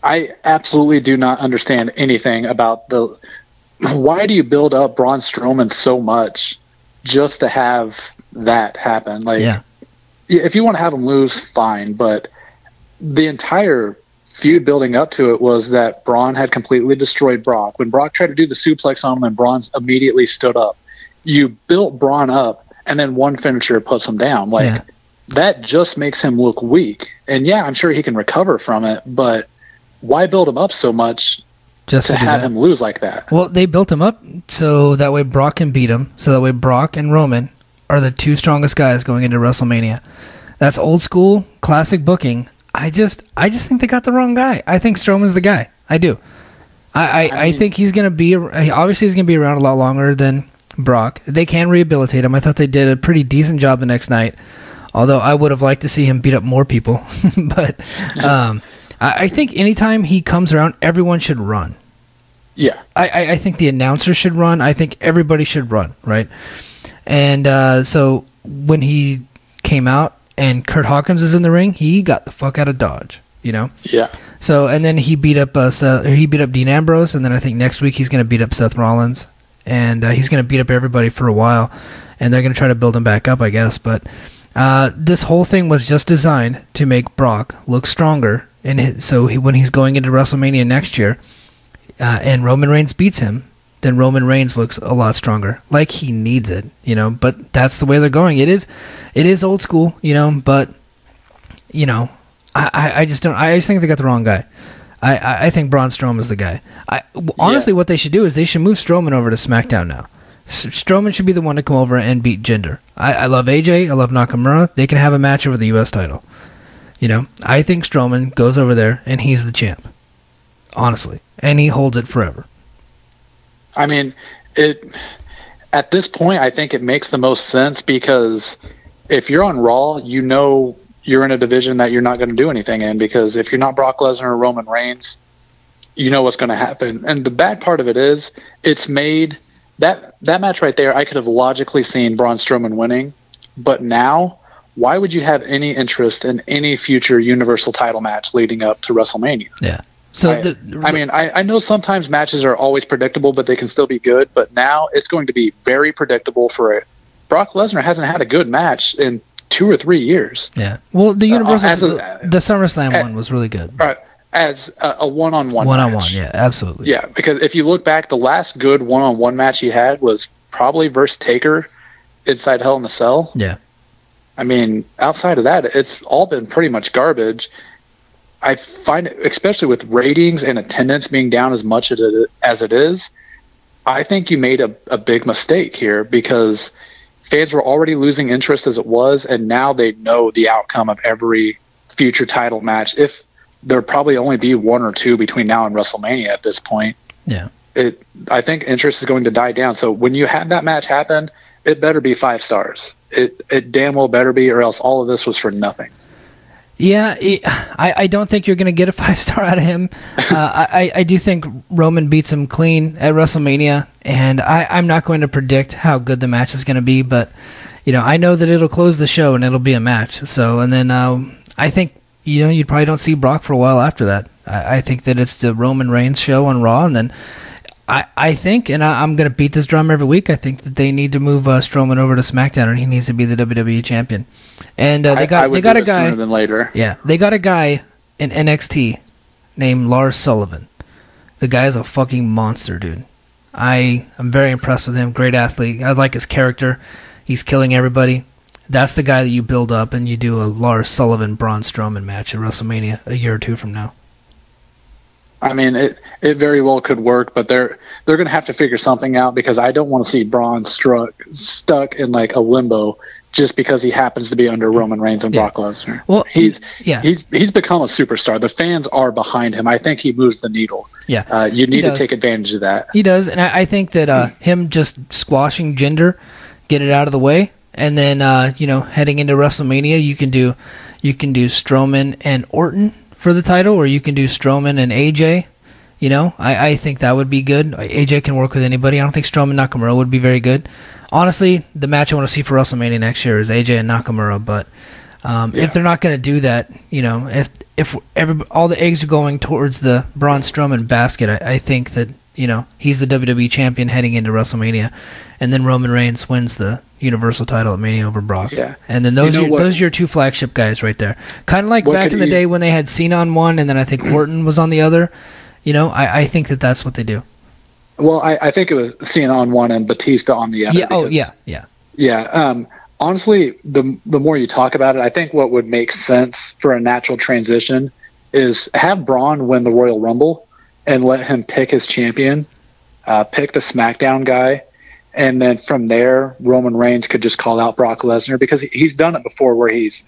I absolutely do not understand anything about why do you build up Braun Strowman so much just to have that happen? Like, if you want to have him lose, fine, but the entire feud building up to it was that Braun had completely destroyed Brock. When Brock tried to do the suplex on him and Braun immediately stood up, you built Braun up and then one finisher puts him down. Like, that just makes him look weak. And yeah, I'm sure he can recover from it, but why build him up so much just to have him lose like that? Well, they built him up so that way Brock can beat him, so that way Brock and Roman are the 2 strongest guys going into WrestleMania. That's old school, classic booking. I just think they got the wrong guy. I think Strowman's the guy. I do. I think he's going to be, obviously he's going to be around a lot longer than Brock. They can rehabilitate him. I thought they did a pretty decent job the next night, although I would have liked to see him beat up more people. But I think anytime he comes around, everyone should run. Yeah. I think the announcers should run. I think everybody should run, right? And so when he came out and Kurt Hawkins is in the ring, he got the fuck out of Dodge, Yeah. So, and then he beat up Dean Ambrose, and then I think next week he's going to beat up Seth Rollins, and he's going to beat up everybody for a while, and they're going to try to build him back up, I guess. But this whole thing was just designed to make Brock look stronger, and when he's going into WrestleMania next year, and Roman Reigns beats him, then Roman Reigns looks a lot stronger, like he needs it, But that's the way they're going. It is old school, But I just don't. I just think they got the wrong guy. I think Braun Strowman is the guy. Honestly, what they should do is they should move Strowman over to SmackDown now. Strowman should be the one to come over and beat Jinder. I love AJ. I love Nakamura. They can have a match over the U.S. title. I think Strowman goes over there and he's the champ. Honestly, and he holds it forever. I mean, at this point, I think it makes the most sense because if you're on Raw, you're in a division that you're not going to do anything in, because if you're not Brock Lesnar or Roman Reigns, you know what's going to happen. And the bad part of it is it's made that match right there, I could have logically seen Braun Strowman winning, but now why would you have any interest in any future Universal title match leading up to WrestleMania? Yeah. So I know sometimes matches are always predictable, but they can still be good. But now it's going to be very predictable for it. Brock Lesnar hasn't had a good match in 2 or 3 years. Yeah. Well, the Universal, the SummerSlam one was really good. As a one-on-one match. Yeah, absolutely. Yeah, because if you look back, the last good one-on-one match he had was probably versus Taker inside Hell in a Cell. Yeah. I mean, outside of that, it's all been pretty much garbage. I find it, especially with ratings and attendance being down as much as it is, I think you made a big mistake here, because fans were already losing interest as it was, and now they know the outcome of every future title match. If there'll probably only be 1 or 2 between now and WrestleMania at this point. Yeah. I think interest is going to die down. So when you have that match happen, it better be 5 stars. It damn well better be, or else all of this was for nothing. Yeah, I don't think you're going to get a 5-star out of him. I do think Roman beats him clean at WrestleMania, and I'm not going to predict how good the match is going to be, but I know that it'll close the show and it'll be a match. So, and then I think you probably don't see Brock for a while after that. I think that it's the Roman Reigns show on Raw, and then I think, and I'm going to beat this drum every week, I think that they need to move Strowman over to SmackDown, and he needs to be the WWE champion. And they got a guy sooner than later. Yeah, they got a guy in NXT named Lars Sullivan. The guy is a fucking monster, dude. I'm very impressed with him. Great athlete. I like his character. He's killing everybody. That's the guy that you build up and you do a Lars Sullivan Braun Strowman match at WrestleMania a year or 2 from now. I mean, it very well could work, but they're going to have to figure something out, because I don't want to see Braun stuck in like a limbo just because he happens to be under Roman Reigns and Brock Lesnar. Well, he's become a superstar. The fans are behind him. I think he moves the needle. Yeah. You need to take advantage of that. He does, and I think that him just squashing Jinder, get it out of the way, and then heading into WrestleMania, you can do Strowman and Orton for the title, or you can do Strowman and AJ. I think that would be good. AJ can work with anybody. I don't think Strowman Nakamura would be very good. Honestly, the match I want to see for WrestleMania next year is AJ and Nakamura. But if they're not going to do that, if all the eggs are going towards the Braun Strowman basket, I think that he's the WWE champion heading into WrestleMania, and then Roman Reigns wins the Universal title at Mania over Brock. Yeah. And then those are your two flagship guys right there. Kind of like back in the day when they had Cena on one, and then I think Orton was on the other. I think that's what they do. Well, I think it was Cena on one and Batista on the other. Yeah. Yeah. Honestly, the more you talk about it, I think what would make sense for a natural transition is have Braun win the Royal Rumble and let him pick his champion, pick the SmackDown guy, and then from there, Roman Reigns could just call out Brock Lesnar, because he's done it before where he's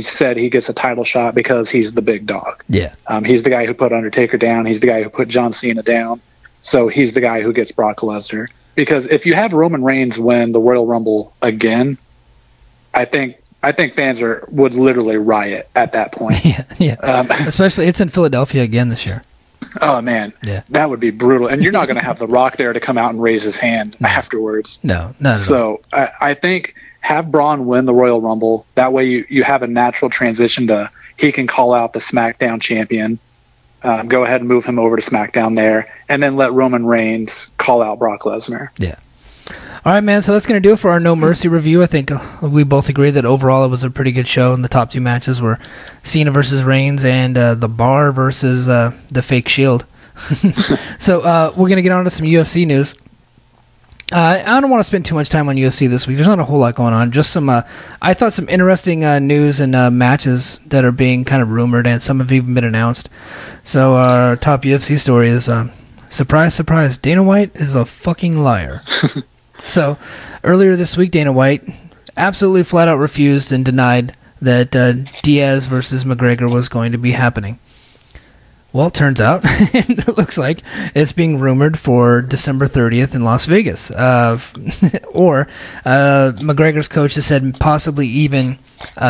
said he gets a title shot because he's the big dog. Yeah. He's the guy who put Undertaker down. He's the guy who put John Cena down. So he's the guy who gets Brock Lesnar. Because if you have Roman Reigns win the Royal Rumble again, I think fans would literally riot at that point. Yeah. Especially it's in Philadelphia again this year. Oh man, that would be brutal. And you're not going to have The Rock there to come out and raise his hand afterwards. No, not at all. So I think have Braun win the Royal Rumble. That way you have a natural transition to he can call out the SmackDown champion. Go ahead and move him over to SmackDown there, and then let Roman Reigns call out Brock Lesnar. Yeah. All right, man, so that's going to do it for our No Mercy review. I think we both agree that overall it was a pretty good show, and the top two matches were Cena versus Reigns and The Bar versus the Fake Shield. So we're going to get on to some UFC news. I don't want to spend too much time on UFC this week. There's not a whole lot going on. Just I thought some interesting news and matches that are being kind of rumored, and some have even been announced. So our top UFC story is, surprise, surprise, Dana White is a fucking liar. So earlier this week, Dana White absolutely flat out refused and denied that Diaz versus McGregor was going to be happening. Well, it turns out, it looks like it's being rumored for December 30th in Las Vegas. Or McGregor's coach has said possibly even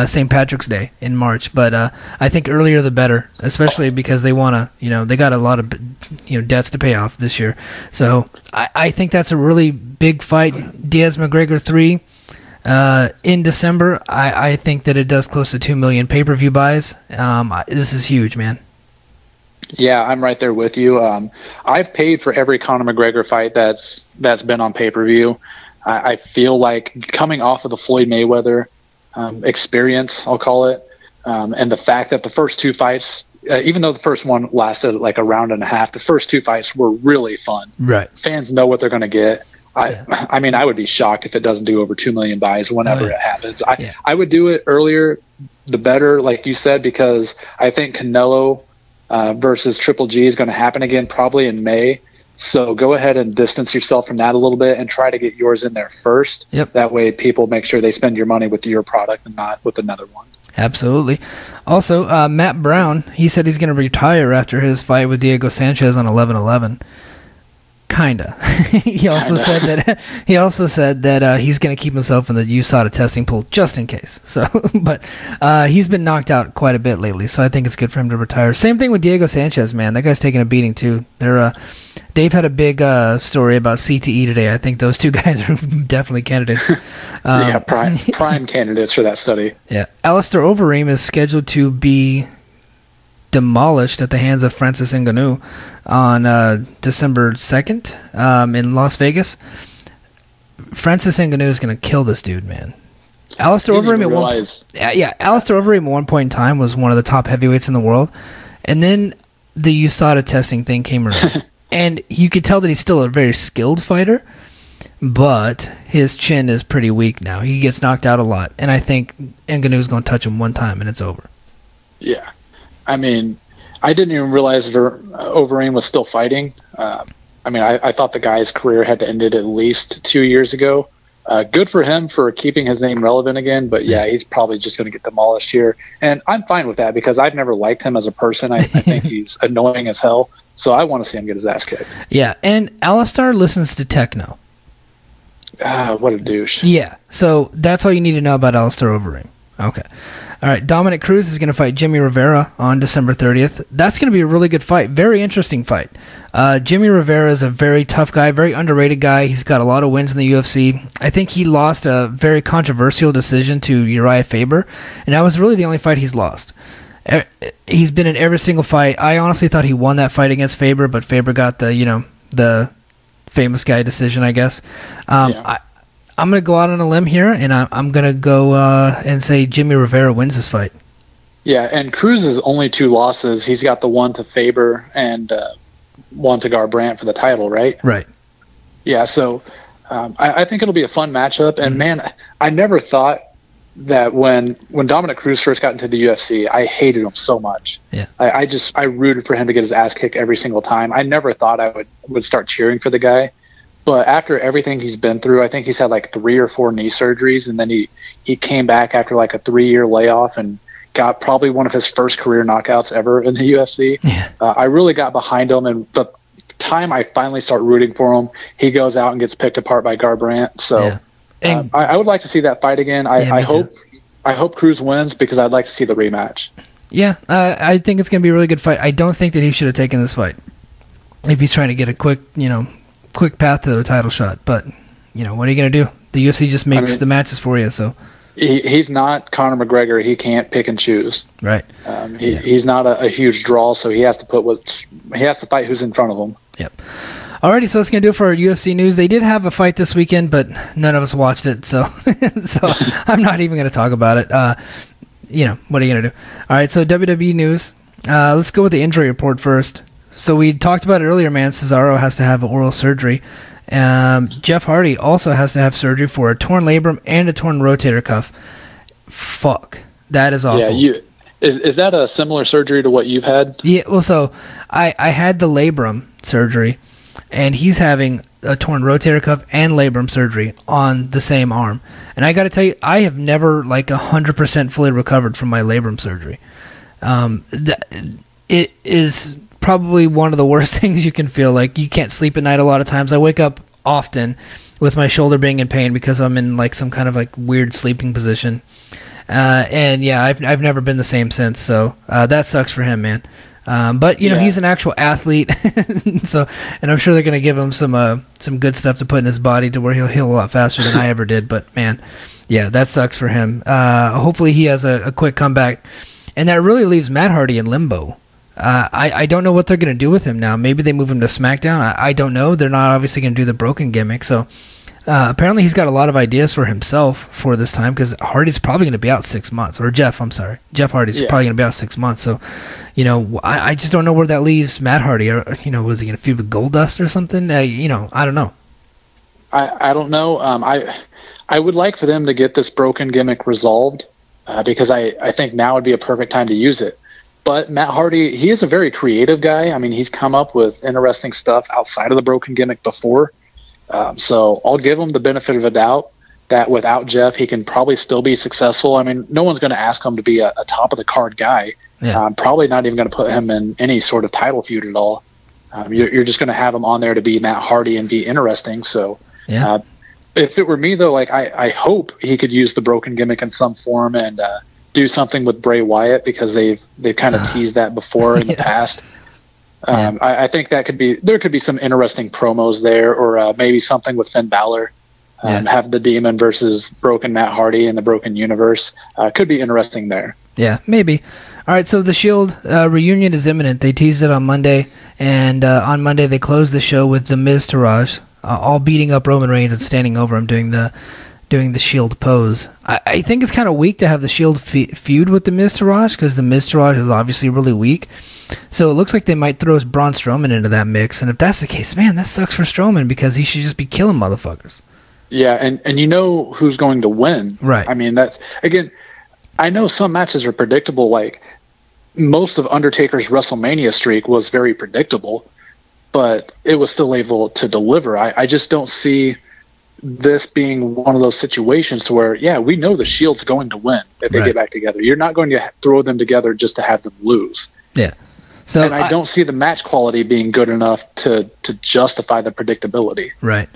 St. Patrick's Day in March. But I think earlier the better, especially because they want to, they got a lot of debts to pay off this year. So I think that's a really big fight. Diaz-McGregor 3 in December. I think that it does close to 2 million pay-per-view buys. This is huge, man. Yeah, I'm right there with you. I've paid for every Conor McGregor fight that's been on pay-per-view. I feel like coming off of the Floyd Mayweather experience, I'll call it, and the fact that the first two fights, even though the first one lasted like a round and a half, the first two fights were really fun. Right. Fans know what they're going to get. I mean, I would be shocked if it doesn't do over 2 million buys whenever it happens. I would do it earlier, the better, like you said, because I think Canelo versus Triple G is going to happen again probably in May. So go ahead and distance yourself from that a little bit and try to get yours in there first. Yep. That way people make sure they spend your money with your product and not with another one. Absolutely. Also, Matt Brown, he said he's going to retire after his fight with Diego Sanchez on 11/11. Kinda. He also said that he's going to keep himself in the USADA testing pool just in case. So, but he's been knocked out quite a bit lately, so I think it's good for him to retire. Same thing with Diego Sanchez, man. That guy's taking a beating too. Dave had a big story about CTE today. I think those two guys are definitely candidates. Prime candidates for that study. Yeah, Alistair Overeem is scheduled to be demolished at the hands of Francis Ngannou on December 2nd in Las Vegas. Francis Ngannou is going to kill this dude, man. Alistair Overeem at one point in time was one of the top heavyweights in the world, and then the USADA testing thing came around, and you could tell that he's still a very skilled fighter, but his chin is pretty weak now. He gets knocked out a lot, and I think Ngannou's going to touch him one time, and it's over. Yeah. I mean, I didn't even realize Overeem was still fighting. I thought the guy's career had ended at least 2 years ago. good for him for keeping his name relevant again. But yeah, he's probably just going to get demolished here. And I'm fine with that because I've never liked him as a person. I think he's annoying as hell. So I want to see him get his ass kicked. Yeah, and Alistar listens to techno. What a douche. Yeah, so that's all you need to know about Alistar Overeem. Okay. All right, Dominic Cruz is going to fight Jimmy Rivera on December 30th. That's going to be a really good fight. Very interesting fight. Jimmy Rivera is a very tough guy, very underrated guy. He's got a lot of wins in the UFC. I think he lost a very controversial decision to Uriah Faber, and that was really the only fight he's lost. He's been in every single fight. I honestly thought he won that fight against Faber, but Faber got the famous guy decision, I guess. I'm going to go out on a limb here, and I'm going to go and say Jimmy Rivera wins this fight. Yeah, and Cruz's only 2 losses. He's got the one to Faber and one to Garbrandt for the title, right? Right. Yeah, so I think it'll be a fun matchup. And, man, I never thought that when Dominic Cruz first got into the UFC, I hated him so much. Yeah. I rooted for him to get his ass kicked every single time. I never thought I would start cheering for the guy. But after everything he's been through, I think he's had like 3 or 4 knee surgeries, and then he came back after like a 3-year layoff and got probably one of his first career knockouts ever in the UFC. Yeah. I really got behind him, and the time I finally start rooting for him, he goes out and gets picked apart by Garbrandt. So I would like to see that fight again. I hope Cruz wins because I'd like to see the rematch. Yeah, I think it's going to be a really good fight. I don't think that he should have taken this fight if he's trying to get a quick path to the title shot, but what are you going to do? The UFC just makes the matches for you, so he's not Conor McGregor. He can't pick and choose. Right. He's not a huge draw, so he has to fight who's in front of him. Yep. Alrighty, so that's going to do it for our UFC news. They did have a fight this weekend, but none of us watched it, so I'm not even going to talk about it. What are you going to do? All right, so WWE news. Let's go with the injury report first. So we talked about it earlier, man. Cesaro has to have oral surgery. Jeff Hardy also has to have surgery for a torn labrum and a torn rotator cuff. Fuck. That is awful. Yeah, is that a similar surgery to what you've had? Yeah, well, so I had the labrum surgery, and he's having a torn rotator cuff and labrum surgery on the same arm. And I got to tell you, I have never 100% fully recovered from my labrum surgery. It is probably one of the worst things you can feel. Like, you can't sleep at night a lot of times. I wake up often with my shoulder being in pain because I'm in some kind of weird sleeping position. And yeah, I've never been the same since. So that sucks for him, man. But he's an actual athlete, so, and I'm sure they're going to give him some good stuff to put in his body to where he'll heal a lot faster than I ever did. But man, yeah, that sucks for him. Hopefully he has a quick comeback, and that really leaves Matt Hardy in limbo. I don't know what they're going to do with him now. Maybe they move him to SmackDown. I don't know. They're not obviously going to do the broken gimmick. So apparently he's got a lot of ideas for himself for this time, because Hardy's probably going to be out 6 months. Or Jeff Hardy's probably going to be out 6 months. So, I just don't know where that leaves Matt Hardy. Or, was he going to feud with Goldust or something? I don't know. I don't know. I would like for them to get this broken gimmick resolved because I think now would be a perfect time to use it. But Matt Hardy, he is a very creative guy. I mean, he's come up with interesting stuff outside of the broken gimmick before. So I'll give him the benefit of a doubt that without Jeff, he can probably still be successful. I mean, no one's going to ask him to be a top-of-the-card guy. Yeah. Probably not even going to put him in any sort of title feud at all. You're just going to have him on there to be Matt Hardy and be interesting. So if it were me, though, I hope he could use the broken gimmick in some form and do something with Bray Wyatt, because they've kind of teased that before in the past. I think there could be some interesting promos there, or maybe something with Finn Balor. Have the Demon versus Broken Matt Hardy in the Broken Universe. Could be interesting there. Yeah, maybe. All right, so the Shield reunion is imminent. They teased it on Monday, and on Monday they closed the show with The Miz Taraj all beating up Roman Reigns and standing over him doing the Shield pose. I think it's kind of weak to have the Shield feud with the Miz Taraj, because the Miz Taraj is obviously really weak. So it looks like they might throw Braun Strowman into that mix, and if that's the case, man, that sucks for Strowman, because he should just be killing motherfuckers. Yeah, and you know who's going to win. Right. I mean, that's, again, I know some matches are predictable, like most of Undertaker's WrestleMania streak was very predictable, but it was still able to deliver. I just don't see this being one of those situations to where, yeah, we know the Shield's going to win if they get back together. You're not going to throw them together just to have them lose. Yeah. So and I don't see the match quality being good enough to justify the predictability. Right.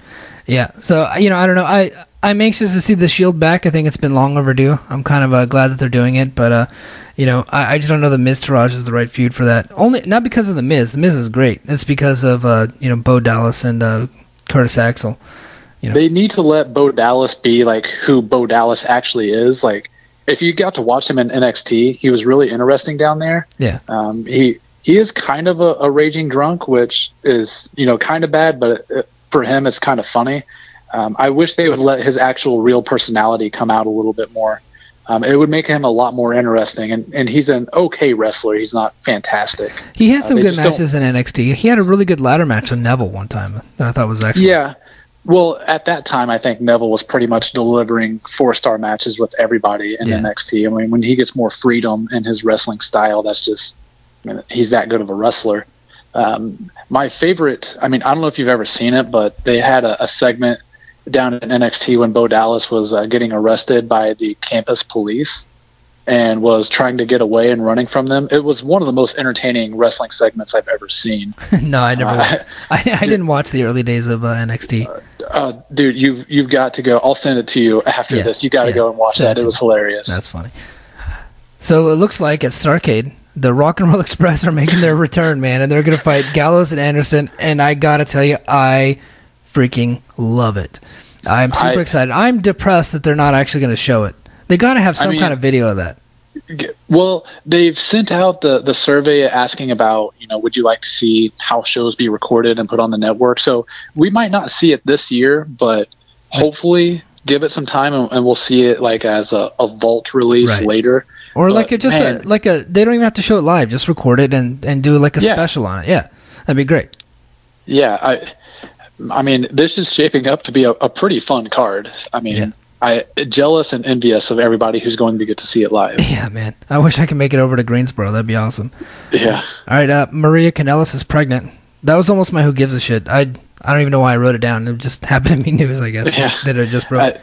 Yeah. So, I don't know. I'm anxious to see the Shield back. I think it's been long overdue. I'm kind of glad that they're doing it, but I just don't know the Miz Taraj is the right feud for that. Only not because of the Miz. The Miz is great. It's because of Bo Dallas and Curtis Axel. They need to let Bo Dallas be like who Bo Dallas actually is. Like, if you got to watch him in NXT, he was really interesting down there. Yeah. He is kind of a raging drunk, which is kind of bad, but for him it's kind of funny. I wish they would let his actual real personality come out a little bit more. It would make him a lot more interesting, and he's an okay wrestler. He's not fantastic. He had some good matches in NXT. He had a really good ladder match on Neville one time that I thought was excellent. Yeah. Well, at that time, I think Neville was pretty much delivering 4-star matches with everybody in NXT. I mean, when he gets more freedom in his wrestling style, that's just, he's that good of a wrestler. My favorite, I don't know if you've ever seen it, but they had a segment down in NXT when Bo Dallas was getting arrested by the campus police and was trying to get away and running from them. It was one of the most entertaining wrestling segments I've ever seen. No, I never. I didn't watch the early days of NXT. Dude, you've got to go. I'll send it to you after this. You got to go and watch that. It was hilarious. That's funny. So it looks like at Starrcade, the Rock and Roll Express are making their return, man, and they're going to fight Gallows and Anderson. And I got to tell you, I freaking love it. I'm super excited. I'm depressed that they're not actually going to show it. They got to have some kind of video of that. Well, they've sent out the survey asking about, would you like to see house shows be recorded and put on the network? So we might not see it this year, but hopefully give it some time and we'll see it like as a vault release later. Or like they don't even have to show it live, just record it and do like a special on it. Yeah, that'd be great. Yeah, I mean, this is shaping up to be a pretty fun card. I'm jealous and envious of everybody who's going to get to see it live. Yeah, man. I wish I could make it over to Greensboro. That'd be awesome. Yeah. All right, Maria Kanellis is pregnant. That was almost my Who Gives a Shit. I don't even know why I wrote it down. It just happened to be news, I guess, that it just broke.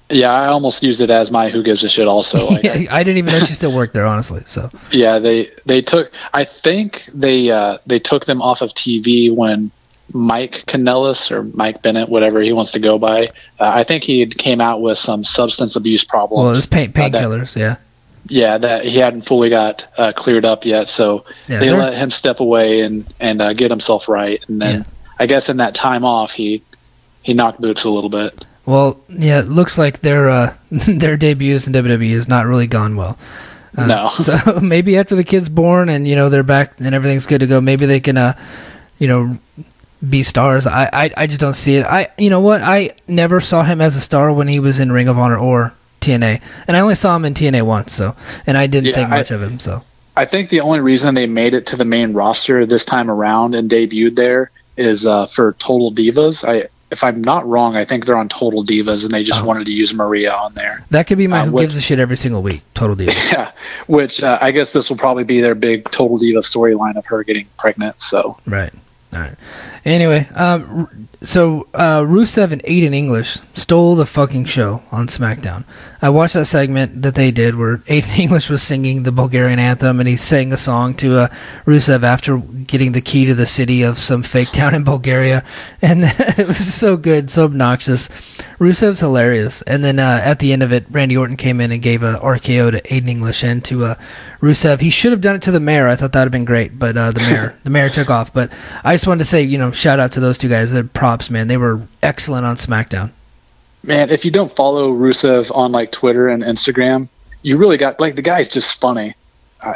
I almost used it as my Who Gives a Shit also. Like, I didn't even know she still worked there, honestly. So yeah, they took. I think they took them off of TV when Mike Kanellis or Mike Bennett, whatever he wants to go by. I think he came out with some substance abuse problems. Well, it was painkillers, Yeah, that he hadn't fully got cleared up yet. So they let him step away and get himself right. And then I guess in that time off, he knocked boots a little bit. Well, yeah, it looks like their debuts in WWE has not really gone well. No. So maybe after the kid's born and they're back and everything's good to go, maybe they can be stars. I just don't see it. You know what? I never saw him as a star when he was in Ring of Honor or TNA, and I only saw him in TNA once. And I didn't think much of him. So I think the only reason they made it to the main roster this time around and debuted there is for Total Divas. If I'm not wrong, I think they're on Total Divas, and they just wanted to use Maria on there. That could be my Who Gives a Shit every single week, Total Divas. Yeah, which I guess this will probably be their big Total Diva storyline of her getting pregnant. So right. All right. Anyway, so Rusev and Aiden English stole the fucking show on SmackDown. I watched that segment that they did where Aiden English was singing the Bulgarian anthem, and he sang a song to Rusev after getting the key to the city of some fake town in Bulgaria, and it was so good, so obnoxious. Rusev's hilarious, and then at the end of it, Randy Orton came in and gave a RKO to Aiden English and to Rusev. He should have done it to the mayor. I thought that would have been great, but the mayor took off. But I just wanted to say, shout out to those two guys. They're props, man. They were excellent on SmackDown. Man, if you don't follow Rusev on like Twitter and Instagram, you really got the guy's just funny.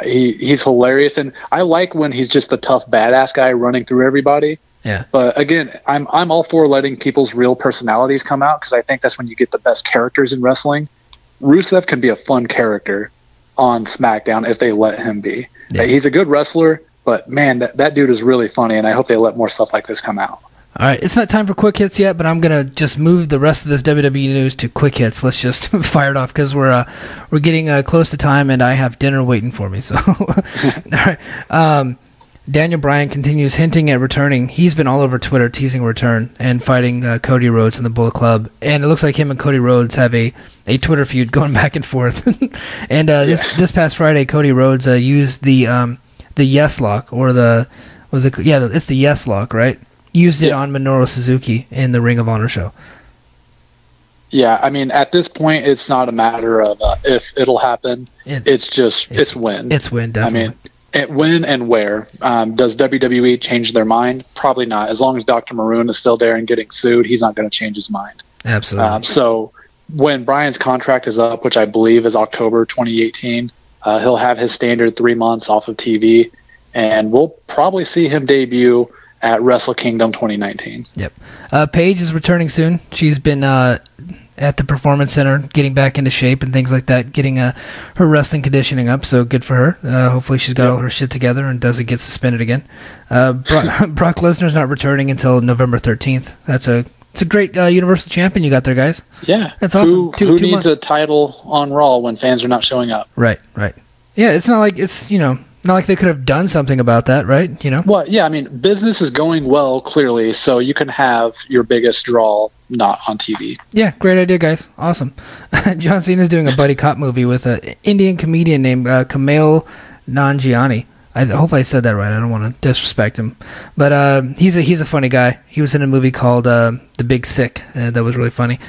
He's hilarious, and I like when he's just the tough badass guy running through everybody. Yeah. But again, I'm all for letting people's real personalities come out because I think that's when you get the best characters in wrestling. Rusev can be a fun character on SmackDown if they let him be. Yeah. He's a good wrestler, but man, that dude is really funny, and I hope they let more stuff like this come out. All right, it's not time for quick hits yet, but I'm gonna just move the rest of this WWE news to quick hits. Let's just fire it off because we're getting close to time, and I have dinner waiting for me. So, all right. Daniel Bryan continues hinting at returning. He's been all over Twitter teasing a return and fighting Cody Rhodes in the Bullet Club. And it looks like him and Cody Rhodes have a Twitter feud going back and forth. And this past Friday, Cody Rhodes used the Yes Lock, or it's the Yes Lock, right? Used it on Minoru Suzuki in the Ring of Honor show. Yeah, I mean, at this point, it's not a matter of if it'll happen. It's when. It's when, definitely. I mean, when and where. Does WWE change their mind? Probably not. As long as Dr. Maroon is still there and getting sued, he's not going to change his mind. Absolutely. So when Bryan's contract is up, which I believe is October 2018, he'll have his standard 3 months off of TV, and we'll probably see him debut at Wrestle Kingdom 2019. Yep. Paige is returning soon. She's been at the Performance Center getting back into shape and things like that, getting her wrestling conditioning up, so good for her. Hopefully she's got all her shit together and doesn't get suspended again. Brock Lesnar's not returning until November 13th. It's a great Universal Champion you got there, guys. Yeah. That's awesome. Who needs months. A title on Raw when fans are not showing up? Right. Yeah, it's not like it's, not like they could have done something about that, right? Well, yeah, I mean, business is going well, clearly, so you can have your biggest draw not on TV. Yeah, great idea, guys. Awesome. John Cena's doing a buddy cop movie with an Indian comedian named Kumail Nanjiani. I hope I said that right. I don't want to disrespect him. But he's a funny guy. He was in a movie called The Big Sick. That was really funny.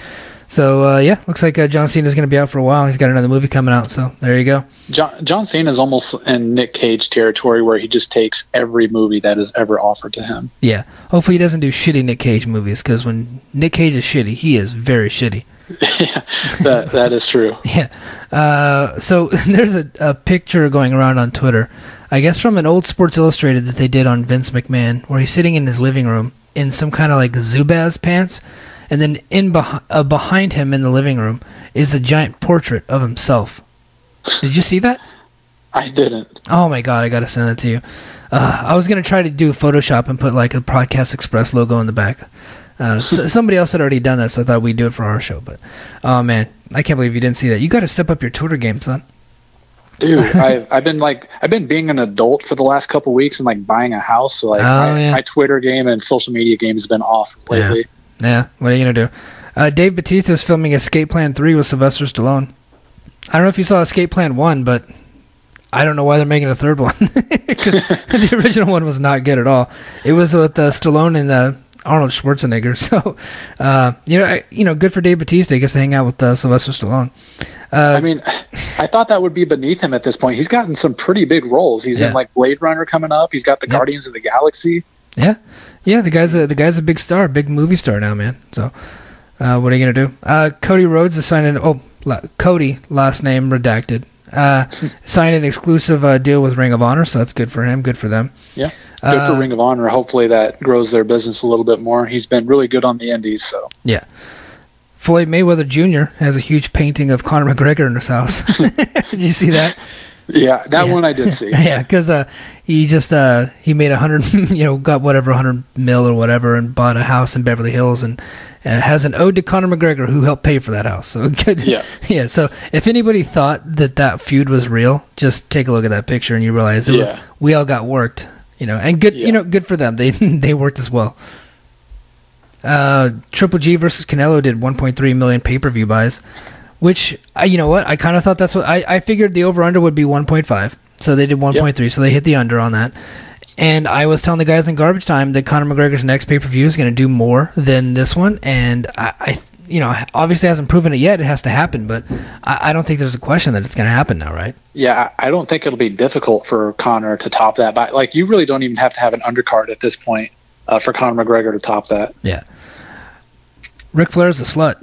So, looks like John Cena's going to be out for a while. He's got another movie coming out, so there you go. John Cena's almost in Nick Cage territory where he just takes every movie that is ever offered to him. Yeah. Hopefully he doesn't do shitty Nick Cage movies, because when Nick Cage is shitty, he is very shitty. Yeah, that is true. Yeah. So there's a picture going around on Twitter, I guess from an old Sports Illustrated that they did on Vince McMahon, where he's sitting in his living room in some kind of like Zubaz pants. And then behind him in the living room is the giant portrait of himself. Did you see that? I didn't. Oh my god, I gotta send that to you. I was gonna try to do Photoshop and put like a Podcast Express logo in the back. Somebody else had already done that, so I thought we'd do it for our show. But oh man, I can't believe you didn't see that. You got to step up your Twitter game, son. Dude, I've been being an adult for the last couple of weeks and like buying a house. So like my Twitter game and social media game has been off lately. Yeah, what are you going to do? Dave Bautista is filming Escape Plan 3 with Sylvester Stallone. I don't know if you saw Escape Plan 1, but I don't know why they're making a third one. Because the original one was not good at all. It was with Stallone and Arnold Schwarzenegger. So, good for Dave Bautista. He gets to hang out with Sylvester Stallone. I mean, I thought that would be beneath him at this point. He's gotten some pretty big roles. He's in like Blade Runner coming up. He's got the Guardians of the Galaxy. Yeah, the guy's a big star, big movie star now, man. So, what are you gonna do? Cody Rhodes is signing. Cody, last name redacted. Signed an exclusive deal with Ring of Honor, so that's good for him. Good for them. Yeah, good for Ring of Honor. Hopefully, that grows their business a little bit more. He's been really good on the indies. So yeah. Floyd Mayweather Jr. has a huge painting of Conor McGregor in his house. Did you see that? Yeah, that one I did see. Yeah, because he just he made 100, got whatever 100 mil or whatever, and bought a house in Beverly Hills, and has an ode to Conor McGregor, who helped pay for that house. So good. Yeah. So if anybody thought that feud was real, just take a look at that picture and you realize we all got worked. And good. Good for them. They worked as well. Triple G versus Canelo did 1.3 million pay-per-view buys. Which, you know what, I kind of thought that's what, I figured the over-under would be 1.5, so they did 1.3, so they hit the under on that. And I was telling the guys in Garbage Time that Conor McGregor's next pay-per-view is going to do more than this one, and I obviously hasn't proven it yet, it has to happen, but I don't think there's a question that it's going to happen now, right? Yeah, I don't think it'll be difficult for Conor to top that, but like, you really don't even have to have an undercard at this point for Conor McGregor to top that. Yeah. Ric Flair's a slut.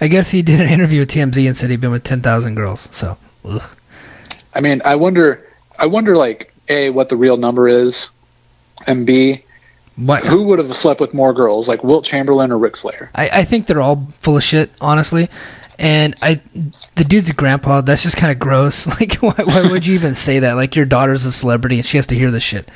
I guess he did an interview with TMZ and said he'd been with 10,000 girls. So, ugh. I mean, I wonder, like, A, what the real number is, and B, who would have slept with more girls, like Wilt Chamberlain or Ric Flair? I think they're all full of shit, honestly. And the dude's a grandpa. That's just kind of gross. Like, why would you even say that? Like, your daughter's a celebrity and she has to hear this shit.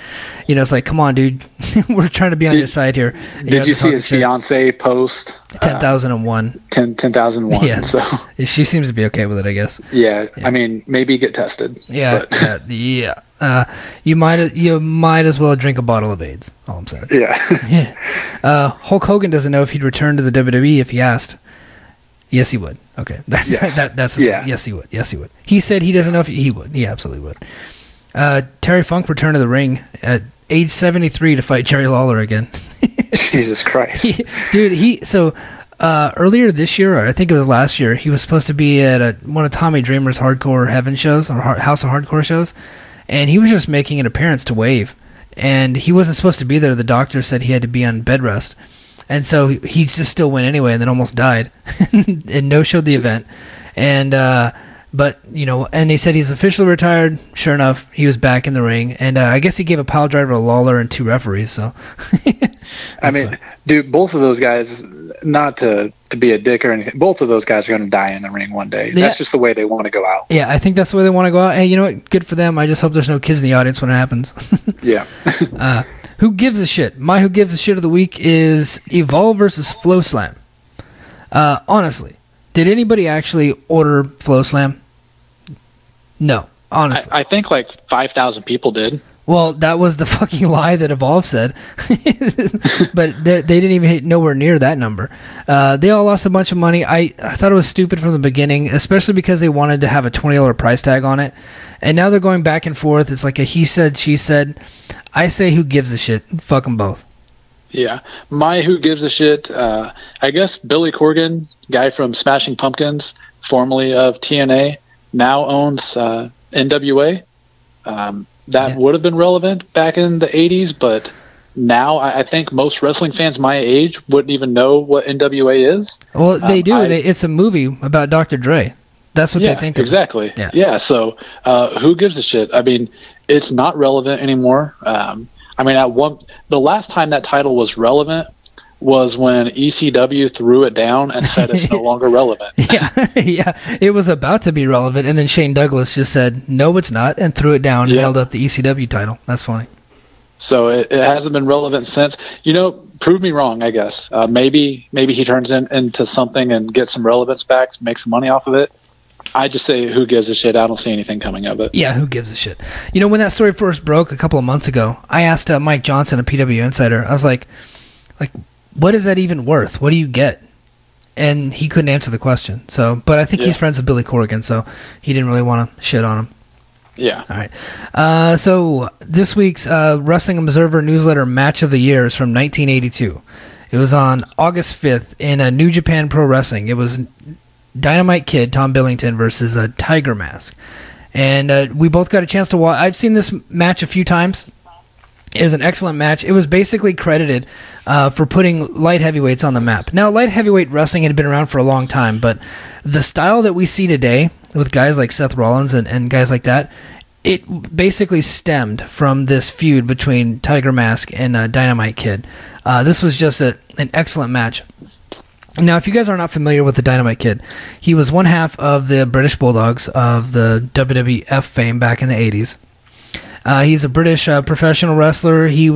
You know, it's like, come on, dude. We're trying to be on your side here. Did you see his fiance post? 10,001. 10,001. Yeah. So she seems to be okay with it, I guess. Yeah. I mean, maybe get tested. Yeah. You might as well drink a bottle of AIDS. All I'm saying. Yeah. Hulk Hogan doesn't know if he'd return to the WWE if he asked. Yes, he would. Okay. Yes, he would. Yes, he would. He said he doesn't know if he would. He absolutely would. Terry Funk returned to the ring at age 73 to fight Jerry Lawler again. Jesus Christ. Earlier this year, or I think it was last year, he was supposed to be at one of Tommy Dreamer's Hardcore Heaven shows, or House of Hardcore shows, and he was just making an appearance to wave. And he wasn't supposed to be there. The doctor said he had to be on bed rest. And so he just still went anyway, and then almost died, and no-showed the event. And but and they said he's officially retired. Sure enough, he was back in the ring, and I guess he gave a pile driver to Lawler and 2 referees. So, I mean, funny. Dude, both of those guys, not to be a dick or anything, both of those guys are going to die in the ring one day. That's just the way they want to go out. Yeah, I think that's the way they want to go out. Hey, you know what? Good for them. I just hope there's no kids in the audience when it happens. Yeah. Who gives a shit? My who gives a shit of the week is Evolve versus Flow Slam. Honestly, did anybody actually order Flow Slam? No, honestly. I think like 5,000 people did. Well, that was the fucking lie that Evolve said. But they didn't even hit nowhere near that number. They all lost a bunch of money. I thought it was stupid from the beginning, especially because they wanted to have a $20 price tag on it. And now they're going back and forth. It's like a he said, she said. I say who gives a shit. Fuck them both. Yeah. My who gives a shit, I guess Billy Corgan, guy from Smashing Pumpkins, formerly of TNA, now owns NWA. That would have been relevant back in the 80s, but now I think most wrestling fans my age wouldn't even know what NWA is. Well, they do. It's a movie about Dr. Dre. That's what they think of. Exactly. Yeah. So who gives a shit? I mean, it's not relevant anymore. I mean, the last time that title was relevant was when ECW threw it down and said it's no longer relevant. Yeah, it was about to be relevant, and then Shane Douglas just said, no, it's not, and threw it down and held up the ECW title. That's funny. So it hasn't been relevant since. Prove me wrong, I guess. Maybe he turns into something and gets some relevance back, make some money off of it. I just say, who gives a shit? I don't see anything coming of it. Yeah, who gives a shit? When that story first broke a couple of months ago, I asked Mike Johnson, a PW Insider, I was like, what is that even worth? What do you get? And he couldn't answer the question. So, but I think he's friends with Billy Corgan, so he didn't really want to shit on him. Yeah. All right. So this week's Wrestling Observer newsletter match of the year is from 1982. It was on August 5th in New Japan Pro Wrestling. It was Dynamite Kid, Tom Billington, versus Tiger Mask. And we both got a chance to watch. I've seen this match a few times. It was an excellent match. It was basically credited for putting light heavyweights on the map. Now, light heavyweight wrestling had been around for a long time, but the style that we see today with guys like Seth Rollins and guys like that, it basically stemmed from this feud between Tiger Mask and Dynamite Kid. This was just an excellent match. Now, if you guys are not familiar with the Dynamite Kid, he was one half of the British Bulldogs of the WWF fame back in the 80s. He's a British professional wrestler. He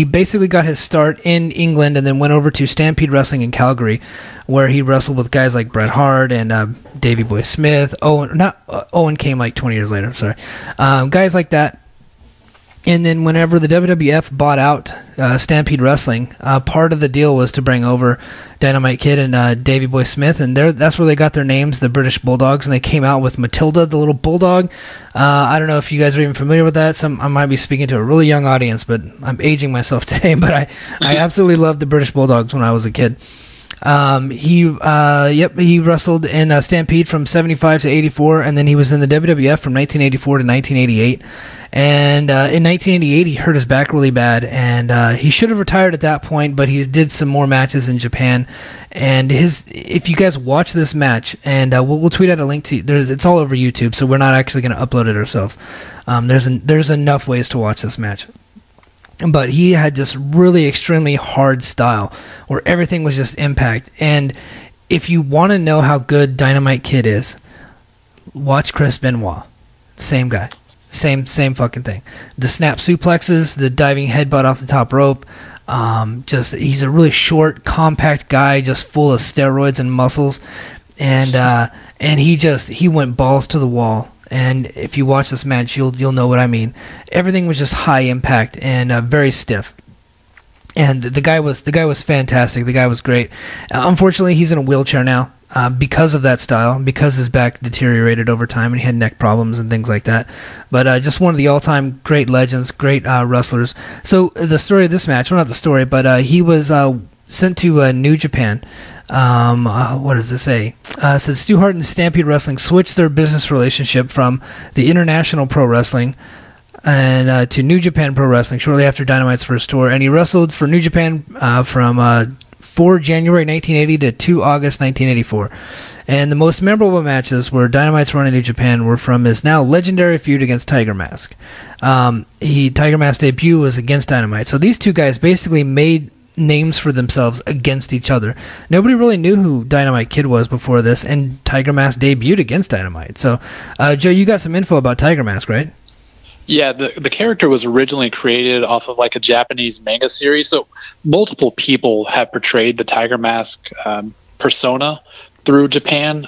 basically got his start in England and then went over to Stampede Wrestling in Calgary, where he wrestled with guys like Bret Hart and Davey Boy Smith. Owen came like 20 years later. Sorry, guys like that. And then whenever the WWF bought out Stampede Wrestling, part of the deal was to bring over Dynamite Kid and Davey Boy Smith, and that's where they got their names, the British Bulldogs, and they came out with Matilda, the little bulldog. I don't know if you guys are even familiar with that. I might be speaking to a really young audience, but I'm aging myself today, but I absolutely loved the British Bulldogs when I was a kid. He wrestled in Stampede from 75 to 84, and then he was in the WWF from 1984 to 1988. And in 1988, he hurt his back really bad, and he should have retired at that point, but he did some more matches in Japan. And if you guys watch this match, and we'll tweet out a link to it's all over YouTube, so we're not actually going to upload it ourselves. There's enough ways to watch this match. But he had this really extremely hard style where everything was just impact. And if you want to know how good Dynamite Kid is, watch Chris Benoit. Same guy. Same fucking thing. The snap suplexes, the diving headbutt off the top rope. He's a really short, compact guy, just full of steroids and muscles. And he went balls to the wall. And if you watch this match, you'll know what I mean. Everything was just high impact and very stiff. And the guy was fantastic. The guy was great. Unfortunately, he's in a wheelchair now because of that style, because his back deteriorated over time and he had neck problems and things like that. But just one of the all-time great legends, great wrestlers. So the story of this match, well, not the story, but he was sent to New Japan. What does this say? It says Stu Hart and Stampede Wrestling switched their business relationship from the International Pro Wrestling and to New Japan Pro Wrestling shortly after Dynamite's first tour, and he wrestled for New Japan from 4 January 1980 to 2 August 1984. And the most memorable matches where Dynamite's run in New Japan were from his now legendary feud against Tiger Mask. Tiger Mask's debut was against Dynamite, so these two guys basically made names for themselves against each other. Nobody really knew who Dynamite Kid was before this, and Tiger Mask debuted against Dynamite. So, Joe, you got some info about Tiger Mask, right? Yeah, the character was originally created off of like a Japanese manga series, so multiple people have portrayed the Tiger Mask persona through Japan.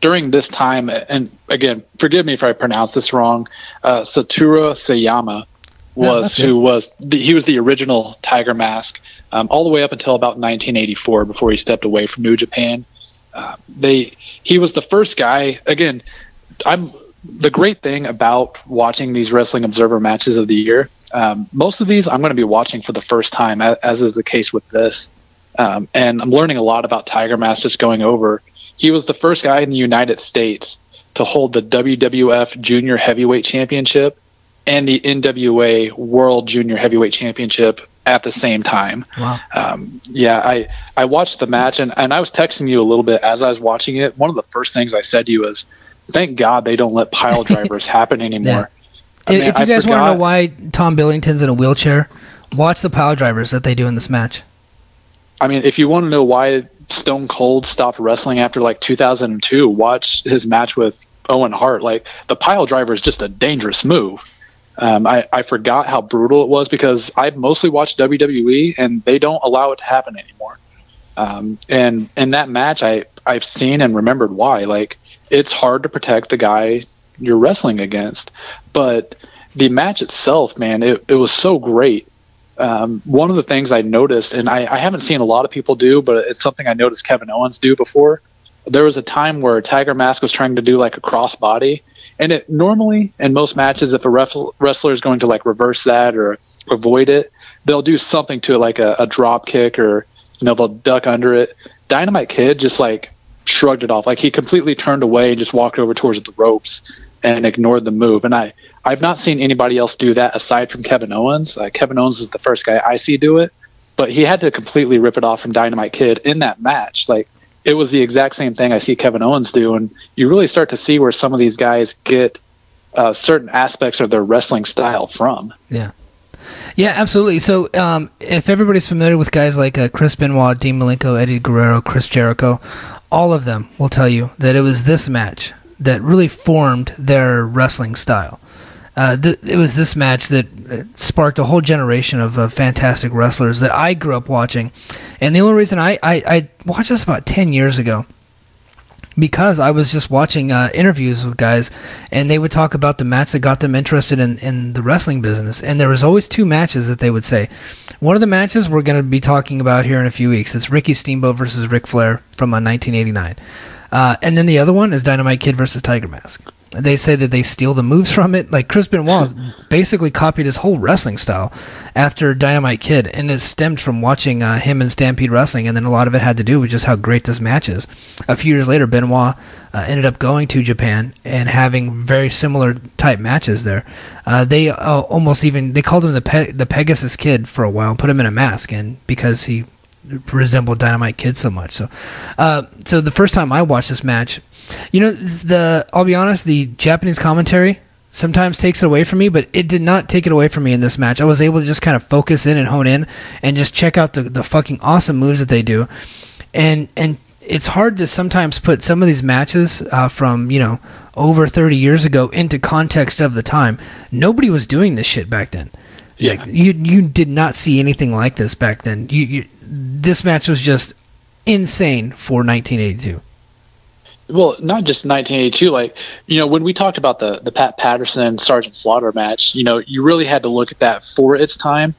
During this time, and again, forgive me if I pronounce this wrong, Satoru Sayama was the original Tiger Mask all the way up until about 1984 before he stepped away from New Japan. He was the first guy. Again, the great thing about watching these Wrestling Observer matches of the year, most of these I'm going to be watching for the first time, as is the case with this. And I'm learning a lot about Tiger Mask just going over. He was the first guy in the United States to hold the WWF Junior Heavyweight Championship and the NWA World Junior Heavyweight Championship at the same time. Wow. I watched the match, and I was texting you a little bit as I was watching it. One of the first things I said to you was, thank God they don't let pile drivers happen anymore. Yeah. If you guys want to know why Tom Billington's in a wheelchair, watch the pile drivers that they do in this match. I mean, if you want to know why Stone Cold stopped wrestling after like 2002, watch his match with Owen Hart. Like, the pile driver is just a dangerous move. I forgot how brutal it was because I've mostly watched WWE and they don't allow it to happen anymore. And in that match, I've seen and remembered why. Like, it's hard to protect the guy you're wrestling against. But the match itself, man, it was so great. One of the things I noticed, and I haven't seen a lot of people do, but it's something I noticed Kevin Owens do before. There was a time where Tiger Mask was trying to do like a crossbody. And it normally, in most matches, if a wrestler is going to like reverse that or avoid it, they'll do something to it, like a drop kick, or they'll duck under it. Dynamite Kid just like shrugged it off, like he completely turned away and just walked over towards the ropes and ignored the move. And I've not seen anybody else do that aside from Kevin Owens. Kevin Owens is the first guy I see do it, but he had to completely rip it off from Dynamite Kid in that match. Like, it was the exact same thing I see Kevin Owens do, and you really start to see where some of these guys get certain aspects of their wrestling style from. Yeah, absolutely. So if everybody's familiar with guys like Chris Benoit, Dean Malenko, Eddie Guerrero, Chris Jericho, all of them will tell you that it was this match that really formed their wrestling style. It was this match that sparked a whole generation of fantastic wrestlers that I grew up watching. And the only reason I watched this about 10 years ago, because I was just watching interviews with guys, and they would talk about the match that got them interested in the wrestling business. And there was always two matches that they would say. One of the matches we're going to be talking about here in a few weeks. It's Ricky Steamboat versus Ric Flair from 1989. And then the other one is Dynamite Kid versus Tiger Mask. They say that they steal the moves from it. Like, Chris Benoit basically copied his whole wrestling style after Dynamite Kid, and it stemmed from watching him in Stampede Wrestling, and then a lot of it had to do with just how great this match is. A few years later, Benoit ended up going to Japan and having very similar type matches there. They almost even, they called him the Pegasus Kid for a while, put him in a mask, and because he resembled Dynamite Kid so much. So the first time I watched this match, I'll be honest, the Japanese commentary sometimes takes it away from me, but it did not take it away from me in this match. I was able to just kind of focus in and hone in and just check out the fucking awesome moves that they do. And it's hard to sometimes put some of these matches from, over 30 years ago into context of the time. Nobody was doing this shit back then. Yeah. Like, you did not see anything like this back then. This match was just insane for 1982. Well, not just 1982. Like, when we talked about the Pat Patterson Sergeant Slaughter match, you really had to look at that for its time.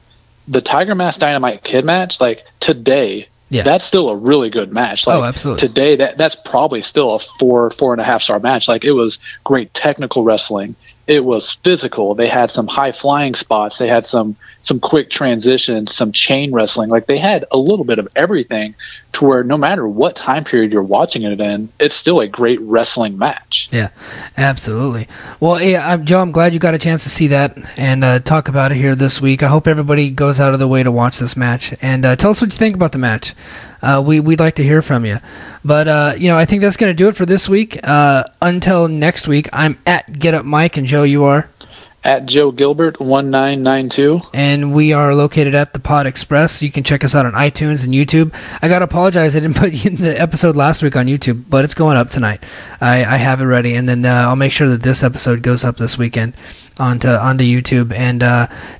The Tiger Mask Dynamite Kid match, like today, that's still a really good match. Like, absolutely. Today, that's probably still a 4.5 star match. Like, it was great technical wrestling. It was physical. They had some high flying spots. They had some quick transitions, some chain wrestling. Like, they had a little bit of everything to where no matter what time period you're watching it in, it's still a great wrestling match. Yeah, absolutely. Well, Joe, I'm glad you got a chance to see that and talk about it here this week. I hope everybody goes out of their way to watch this match. And tell us what you think about the match. We'd like to hear from you. But, I think that's going to do it for this week. Until next week, I'm at Get Up Mike, and Joe, you are? At Joe Gilbert 1992, and we are located at the Pod Express. You can check us out on iTunes and YouTube. I gotta apologize, I didn't put in the episode last week on YouTube, but it's going up tonight. I have it ready, and then I'll make sure that this episode goes up this weekend onto YouTube. And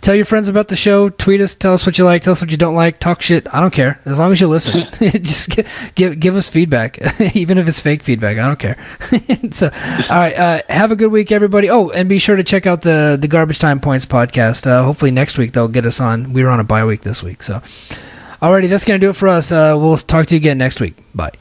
tell your friends about the show. Tweet us, tell us what you like, tell us what you don't like, talk shit. I don't care, as long as you listen. Just give us feedback, even if it's fake feedback. I don't care. So, all right, have a good week, everybody. Oh, and be sure to check out the Garbage Time Points podcast. Hopefully next week they'll get us on. We were on a bye week this week. So, alrighty, that's gonna do it for us. We'll talk to you again next week. Bye.